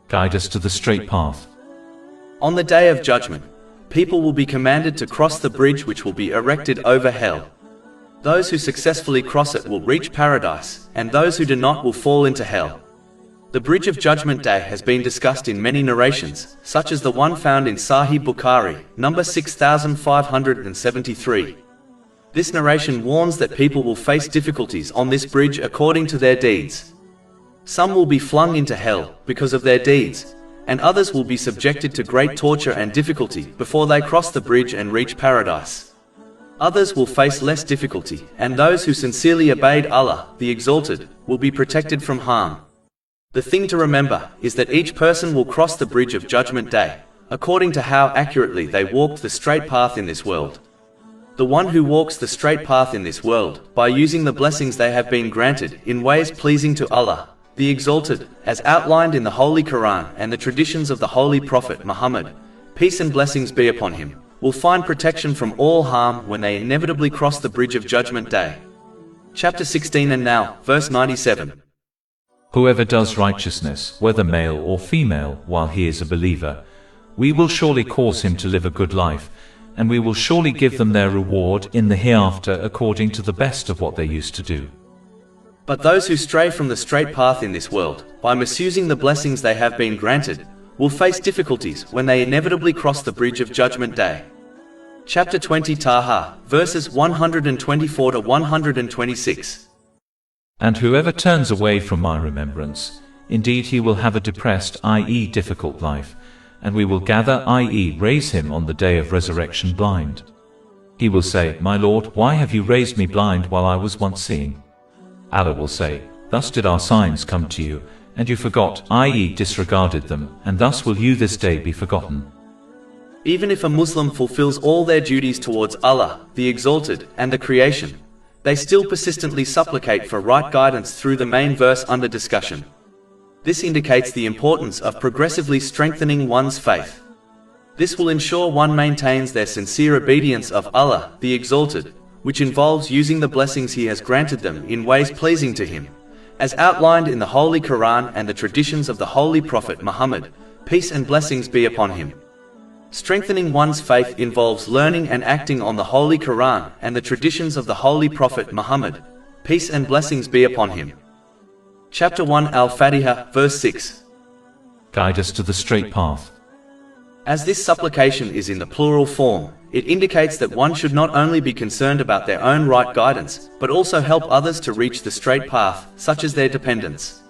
Guide us to the straight path. On the day of judgment, people will be commanded to cross the bridge which will be erected over hell. Those who successfully cross it will reach paradise, and those who do not will fall into hell. The Bridge of Judgment Day has been discussed in many narrations, such as the one found in Sahih Bukhari, number 6573. This narration warns that people will face difficulties on this bridge according to their deeds. Some will be flung into hell because of their deeds, and others will be subjected to great torture and difficulty before they cross the bridge and reach paradise. Others will face less difficulty, and those who sincerely obeyed Allah, the Exalted, will be protected from harm. The thing to remember is that each person will cross the Bridge of Judgment Day, according to how accurately they walked the straight path in this world. The one who walks the straight path in this world, by using the blessings they have been granted in ways pleasing to Allah, the Exalted, as outlined in the Holy Quran and the traditions of the Holy Prophet Muhammad, peace and blessings be upon him, will find protection from all harm when they inevitably cross the Bridge of Judgment Day. Chapter 16 and now, verse 97. Whoever does righteousness, whether male or female, while he is a believer, we will surely cause him to live a good life, and we will surely give them their reward in the hereafter according to the best of what they used to do. But those who stray from the straight path in this world, by misusing the blessings they have been granted, will face difficulties when they inevitably cross the Bridge of Judgment Day. Chapter 20 Taha, verses 124 to 126. And whoever turns away from my remembrance, indeed he will have a depressed, i.e. difficult life, and we will gather, i.e. raise him on the day of resurrection blind. He will say, My Lord, why have you raised me blind while I was once seeing? Allah will say, Thus did our signs come to you, and you forgot, i.e. disregarded them, and thus will you this day be forgotten. Even if a Muslim fulfills all their duties towards Allah, the Exalted, and the creation, they still persistently supplicate for right guidance through the main verse under discussion. This indicates the importance of progressively strengthening one's faith. This will ensure one maintains their sincere obedience of Allah, the Exalted, which involves using the blessings He has granted them in ways pleasing to Him, as outlined in the Holy Quran and the traditions of the Holy Prophet Muhammad, peace and blessings be upon him. Strengthening one's faith involves learning and acting on the Holy Quran and the traditions of the Holy Prophet Muhammad, peace and blessings be upon him. Chapter 1 Al-Fatihah, verse 6. Guide us to the straight path. As this supplication is in the plural form, it indicates that one should not only be concerned about their own right guidance, but also help others to reach the straight path, such as their dependents.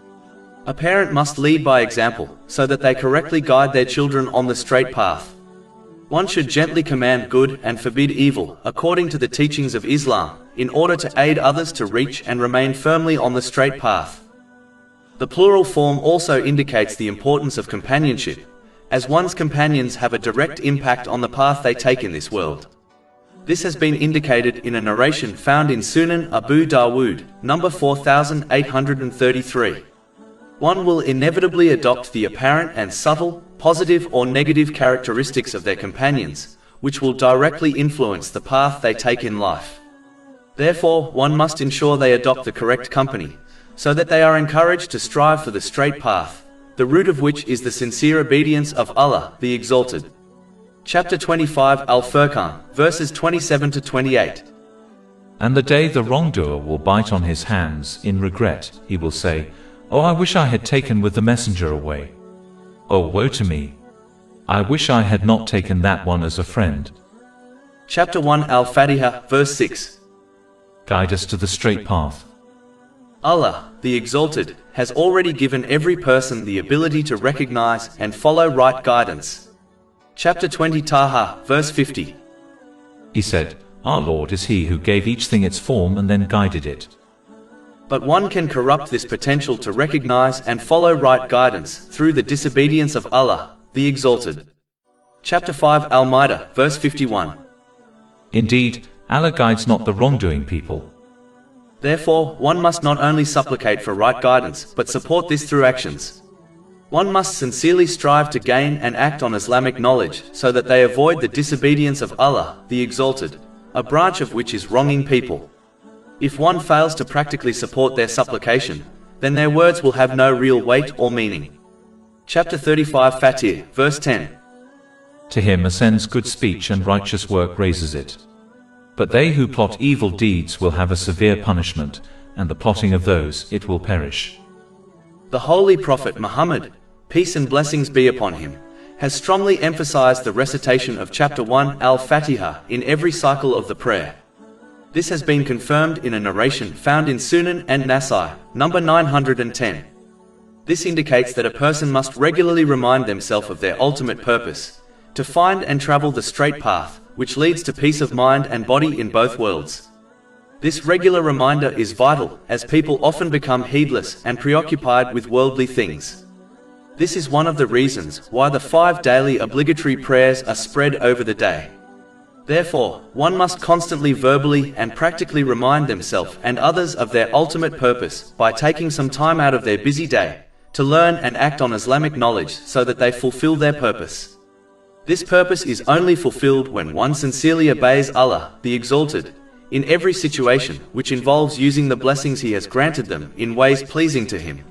A parent must lead by example, so that they correctly guide their children on the straight path. One should gently command good and forbid evil, according to the teachings of Islam, in order to aid others to reach and remain firmly on the straight path. The plural form also indicates the importance of companionship, as one's companions have a direct impact on the path they take in this world. This has been indicated in a narration found in Sunan Abu Dawood, number 4833. One will inevitably adopt the apparent and subtle, positive or negative characteristics of their companions, which will directly influence the path they take in life. Therefore, one must ensure they adopt the correct company, so that they are encouraged to strive for the straight path, the root of which is the sincere obedience of Allah, the Exalted. Chapter 25 Al-Furqan, verses 27 to 28. And the day the wrongdoer will bite on his hands in regret, he will say, Oh, I wish I had taken with the messenger away. Oh, woe to me! I wish I had not taken that one as a friend. Chapter 1 Al-Fatihah, verse 6. Guide us to the straight path. Allah, the Exalted, has already given every person the ability to recognize and follow right guidance. Chapter 20 Taha, verse 50. He said, Our Lord is He who gave each thing its form and then guided it. But one can corrupt this potential to recognize and follow right guidance through the disobedience of Allah, the Exalted. Chapter 5 Al-Ma'idah, verse 51. Indeed, Allah guides not the wrongdoing people. Therefore, one must not only supplicate for right guidance, but support this through actions. One must sincerely strive to gain and act on Islamic knowledge so that they avoid the disobedience of Allah, the Exalted, a branch of which is wronging people. If one fails to practically support their supplication, then their words will have no real weight or meaning. Chapter 35 Fatihah, verse 10. To him ascends good speech and righteous work raises it. But they who plot evil deeds will have a severe punishment, and the plotting of those it will perish. The Holy Prophet Muhammad, peace and blessings be upon him, has strongly emphasized the recitation of chapter 1 al-Fatihah in every cycle of the prayer. This has been confirmed in a narration found in Sunan and Nasai, number 910. This indicates that a person must regularly remind themselves of their ultimate purpose, to find and travel the straight path, which leads to peace of mind and body in both worlds. This regular reminder is vital, as people often become heedless and preoccupied with worldly things. This is one of the reasons why the 5 daily obligatory prayers are spread over the day. Therefore, one must constantly verbally and practically remind themselves and others of their ultimate purpose by taking some time out of their busy day to learn and act on Islamic knowledge so that they fulfill their purpose. This purpose is only fulfilled when one sincerely obeys Allah, the Exalted, in every situation, which involves using the blessings He has granted them in ways pleasing to Him,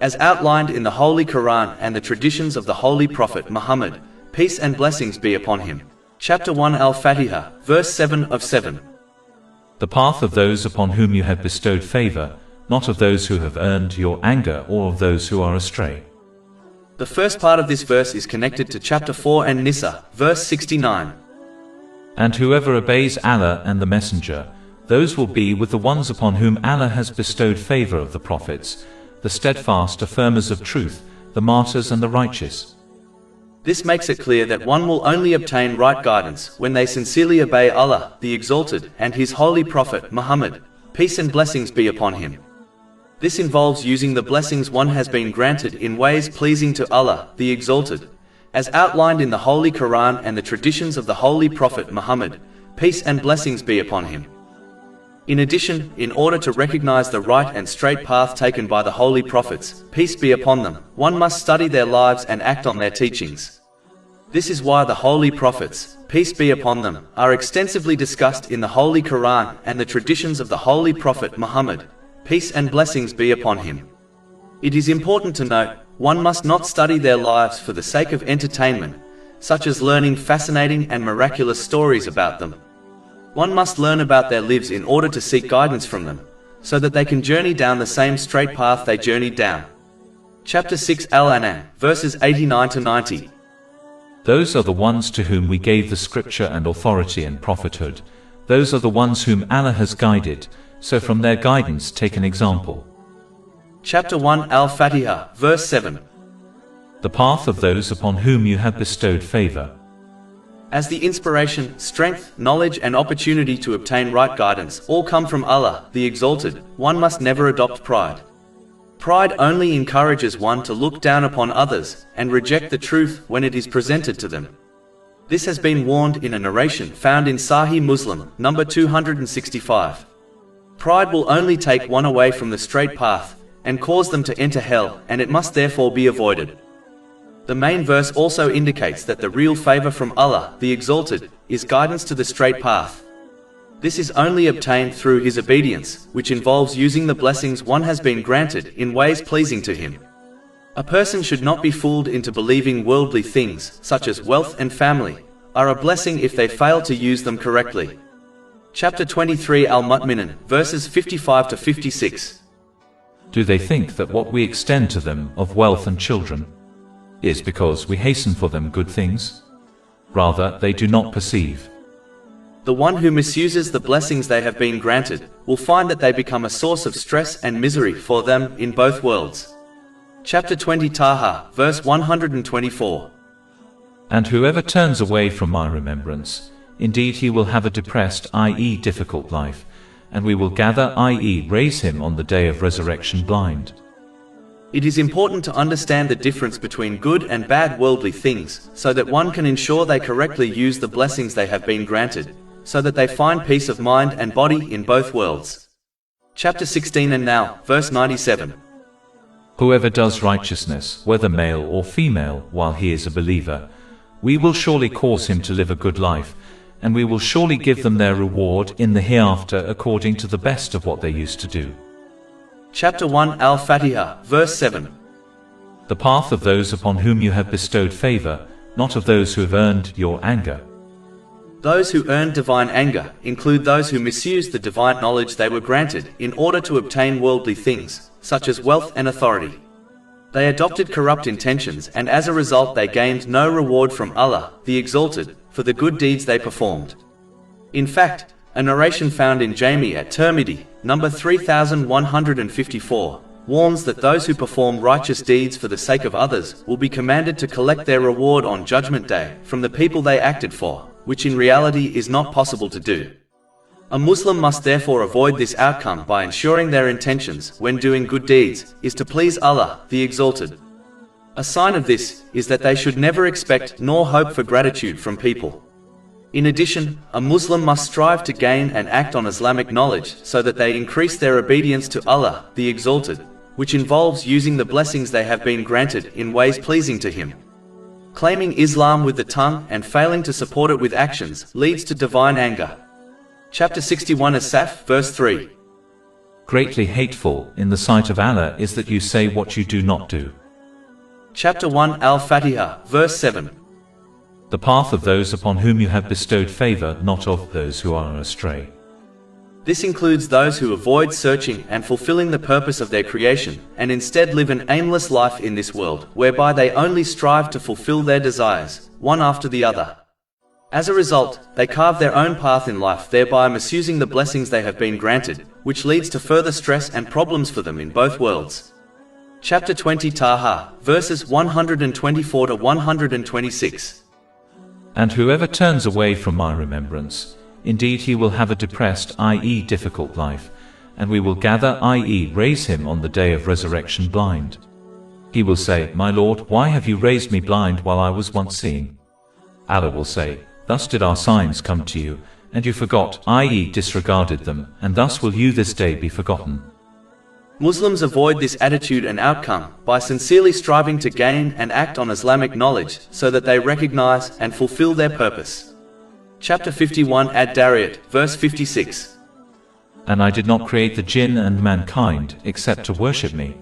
as outlined in the Holy Quran and the traditions of the Holy Prophet Muhammad, peace and blessings be upon him. Chapter 1 Al-Fatihah, verse 7 of 7. The path of those upon whom you have bestowed favor, not of those who have earned your anger or of those who are astray. The first part of this verse is connected to chapter 4 and Nisa, verse 69. And whoever obeys Allah and the Messenger, those will be with the ones upon whom Allah has bestowed favor of the prophets, the steadfast affirmers of truth, the martyrs and the righteous. This makes it clear that one will only obtain right guidance when they sincerely obey Allah, the Exalted, and His Holy Prophet Muhammad, peace and blessings be upon him. This involves using the blessings one has been granted in ways pleasing to Allah, the Exalted, as outlined in the Holy Quran and the traditions of the Holy Prophet Muhammad, peace and blessings be upon him. In addition, in order to recognize the right and straight path taken by the Holy Prophets, peace be upon them, one must study their lives and act on their teachings. This is why the Holy Prophets, peace be upon them, are extensively discussed in the Holy Quran and the traditions of the Holy Prophet Muhammad, peace and blessings be upon him. It is important to note, one must not study their lives for the sake of entertainment, such as learning fascinating and miraculous stories about them. One must learn about their lives in order to seek guidance from them, so that they can journey down the same straight path they journeyed down. Chapter 6 Al-An'am, verses 89 to 90. Those are the ones to whom we gave the scripture and authority and prophethood. Those are the ones whom Allah has guided, so from their guidance take an example. Chapter 1 Al-Fatihah, verse 7. The path of those upon whom you have bestowed favor. As the inspiration, strength, knowledge and opportunity to obtain right guidance all come from Allah, the Exalted, one must never adopt pride. Pride only encourages one to look down upon others and reject the truth when it is presented to them. This has been warned in a narration found in Sahih Muslim, number 265. Pride will only take one away from the straight path and cause them to enter hell, and it must therefore be avoided. The main verse also indicates that the real favor from Allah, the Exalted, is guidance to the straight path. This is only obtained through His obedience, which involves using the blessings one has been granted in ways pleasing to Him. A person should not be fooled into believing worldly things, such as wealth and family, are a blessing if they fail to use them correctly. Chapter 23 Al-Mu'minun, verses 55 to 56. Do they think that what we extend to them of wealth and children is because we hasten for them good things? Rather, they do not perceive. The one who misuses the blessings they have been granted will find that they become a source of stress and misery for them in both worlds. Chapter 20 Taha, verse 124. And whoever turns away from my remembrance, indeed he will have a depressed, i.e. difficult life, and we will gather, i.e. raise him on the day of resurrection blind. It is important to understand the difference between good and bad worldly things, so that one can ensure they correctly use the blessings they have been granted, so that they find peace of mind and body in both worlds. Chapter 16 And now, verse 97. Whoever does righteousness, whether male or female, while he is a believer, we will surely cause him to live a good life, and we will surely give them their reward in the hereafter according to the best of what they used to do. Chapter 1 Al-Fatihah, verse 7. The path of those upon whom you have bestowed favor, not of those who have earned your anger. Those who earn divine anger include those who misuse the divine knowledge they were granted in order to obtain worldly things, such as wealth and authority. They adopted corrupt intentions, and as a result they gained no reward from Allah, the Exalted, for the good deeds they performed. In fact, a narration found in Jami at Tirmidhi, number 3154, warns that those who perform righteous deeds for the sake of others will be commanded to collect their reward on Judgment Day from the people they acted for, which in reality is not possible to do. A Muslim must therefore avoid this outcome by ensuring their intentions when doing good deeds is to please Allah, the Exalted. A sign of this is that they should never expect nor hope for gratitude from people. In addition, a Muslim must strive to gain and act on Islamic knowledge so that they increase their obedience to Allah, the Exalted, which involves using the blessings they have been granted in ways pleasing to Him. Claiming Islam with the tongue and failing to support it with actions leads to divine anger. Chapter 61 As-Saf, verse 3. Greatly hateful in the sight of Allah is that you say what you do not do. Chapter 1 Al-Fatihah, verse 7. The path of those upon whom you have bestowed favor, not of those who are astray. This includes those who avoid searching and fulfilling the purpose of their creation, and instead live an aimless life in this world, whereby they only strive to fulfill their desires, one after the other. As a result, they carve their own path in life, thereby misusing the blessings they have been granted, which leads to further stress and problems for them in both worlds. Chapter 20 Taha, verses 124 to 126. And whoever turns away from my remembrance, indeed he will have a depressed, i.e. difficult life, and we will gather, i.e. raise him on the day of resurrection blind. He will say, My Lord, why have you raised me blind while I was once seeing? Allah will say, Thus did our signs come to you, and you forgot, i.e. disregarded them, and thus will you this day be forgotten. Muslims avoid this attitude and outcome by sincerely striving to gain and act on Islamic knowledge so that they recognize and fulfill their purpose. Chapter 51 Ad-Dariyat, verse 56. And I did not create the jinn and mankind except to worship me.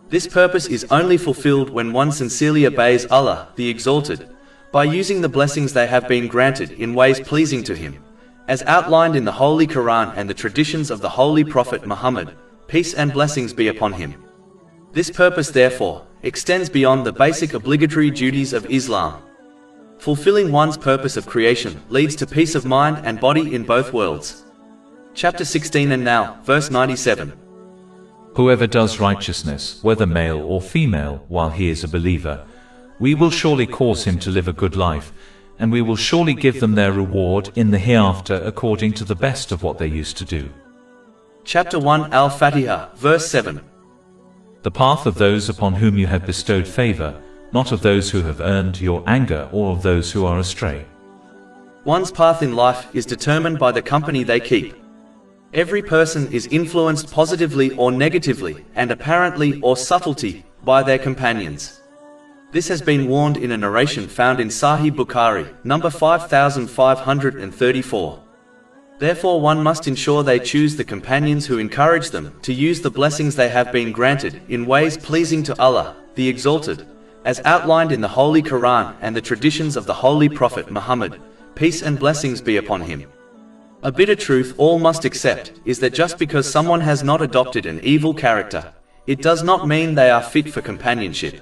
This purpose is only fulfilled when one sincerely obeys Allah, the Exalted, by using the blessings they have been granted in ways pleasing to Him, as outlined in the Holy Quran and the traditions of the Holy Prophet Muhammad, peace and blessings be upon him. This purpose, therefore, extends beyond the basic obligatory duties of Islam. Fulfilling one's purpose of creation leads to peace of mind and body in both worlds. Chapter 16 And now, verse 97. Whoever does righteousness, whether male or female, while he is a believer, we will surely cause him to live a good life, and we will surely give them their reward in the hereafter according to the best of what they used to do. Chapter 1 Al-Fatihah, verse 7. The path of those upon whom you have bestowed favor, not of those who have earned your anger or of those who are astray. One's path in life is determined by the company they keep. Every person is influenced positively or negatively, and apparently or subtlety, by their companions. This has been warned in a narration found in Sahih Bukhari, number 5534. Therefore one must ensure they choose the companions who encourage them to use the blessings they have been granted in ways pleasing to Allah, the Exalted, as outlined in the Holy Quran and the traditions of the Holy Prophet Muhammad, peace and blessings be upon him. A bitter truth all must accept is that just because someone has not adopted an evil character, it does not mean they are fit for companionship.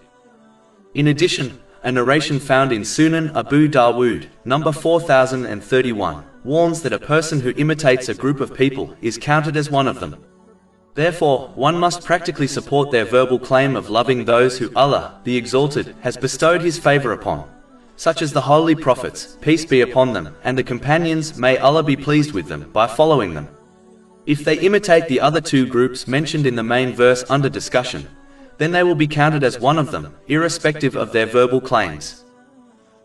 In addition, a narration found in Sunan Abu Dawood, number 4031, warns that a person who imitates a group of people is counted as one of them. Therefore, one must practically support their verbal claim of loving those who Allah, the Exalted, has bestowed His favor upon, such as the Holy Prophets, peace be upon them, and the companions, may Allah be pleased with them, by following them. If they imitate the other two groups mentioned in the main verse under discussion, then they will be counted as one of them, irrespective of their verbal claims.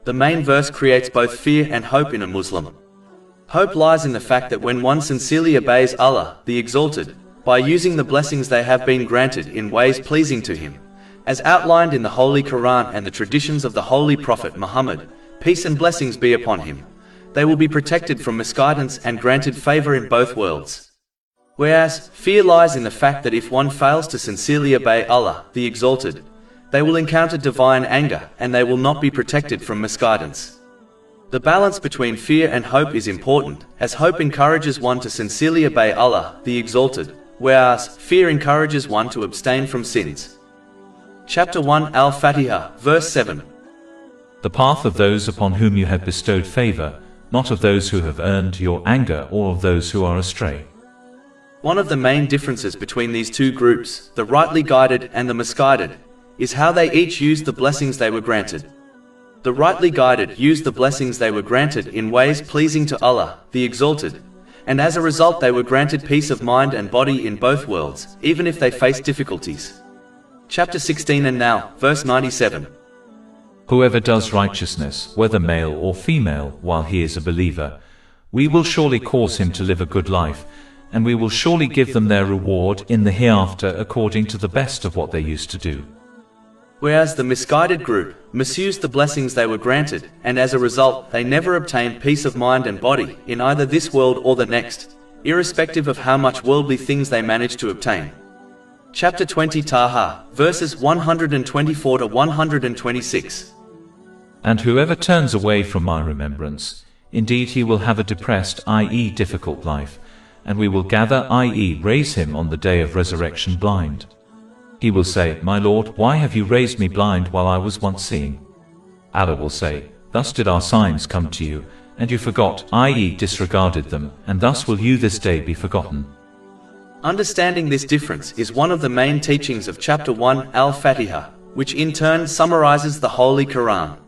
The main verse creates both fear and hope in a Muslim. Hope lies in the fact that when one sincerely obeys Allah, the Exalted, by using the blessings they have been granted in ways pleasing to Him, as outlined in the Holy Quran and the traditions of the Holy Prophet Muhammad, peace and blessings be upon him, they will be protected from misguidance and granted favor in both worlds. Whereas, fear lies in the fact that if one fails to sincerely obey Allah, the Exalted, they will encounter divine anger and they will not be protected from misguidance. The balance between fear and hope is important, as hope encourages one to sincerely obey Allah, the Exalted, whereas fear encourages one to abstain from sins. Chapter 1 Al-Fatihah, verse 7. The path of those upon whom you have bestowed favor, not of those who have earned your anger or of those who are astray. One of the main differences between these two groups, the rightly guided and the misguided, is how they each used the blessings they were granted. The rightly guided used the blessings they were granted in ways pleasing to Allah, the Exalted, and as a result they were granted peace of mind and body in both worlds, even if they faced difficulties. Chapter 16 and now, verse 97. Whoever does righteousness, whether male or female, while he is a believer, we will surely cause him to live a good life, and we will surely give them their reward in the hereafter according to the best of what they used to do. Whereas the misguided group misused the blessings they were granted, and as a result they never obtained peace of mind and body in either this world or the next, irrespective of how much worldly things they managed to obtain. Chapter 20 Taha, verses 124 to 126. And whoever turns away from my remembrance, indeed he will have a depressed, i.e. difficult life, and we will gather, i.e. raise him on the day of resurrection blind. He will say, My Lord, why have you raised me blind while I was once seeing? Allah will say, Thus did our signs come to you, and you forgot, i.e. disregarded them, and thus will you this day be forgotten. Understanding this difference is one of the main teachings of Chapter 1 Al-Fatihah, which in turn summarizes the Holy Quran.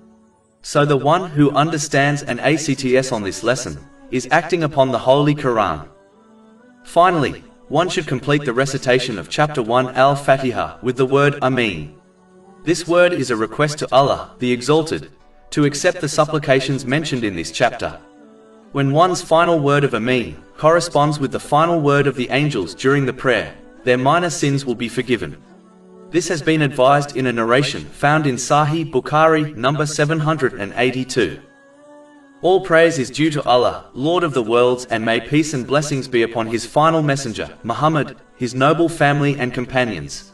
So the one who understands and acts on this lesson is acting upon the Holy Quran. Finally, one should complete the recitation of Chapter 1 Al-Fatihah with the word Ameen. This word is a request to Allah, the Exalted, to accept the supplications mentioned in this chapter. When one's final word of Ameen corresponds with the final word of the angels during the prayer, their minor sins will be forgiven. This has been advised in a narration found in Sahih Bukhari number 782. All praise is due to Allah, Lord of the worlds, and may peace and blessings be upon his final messenger, Muhammad, his noble family and companions.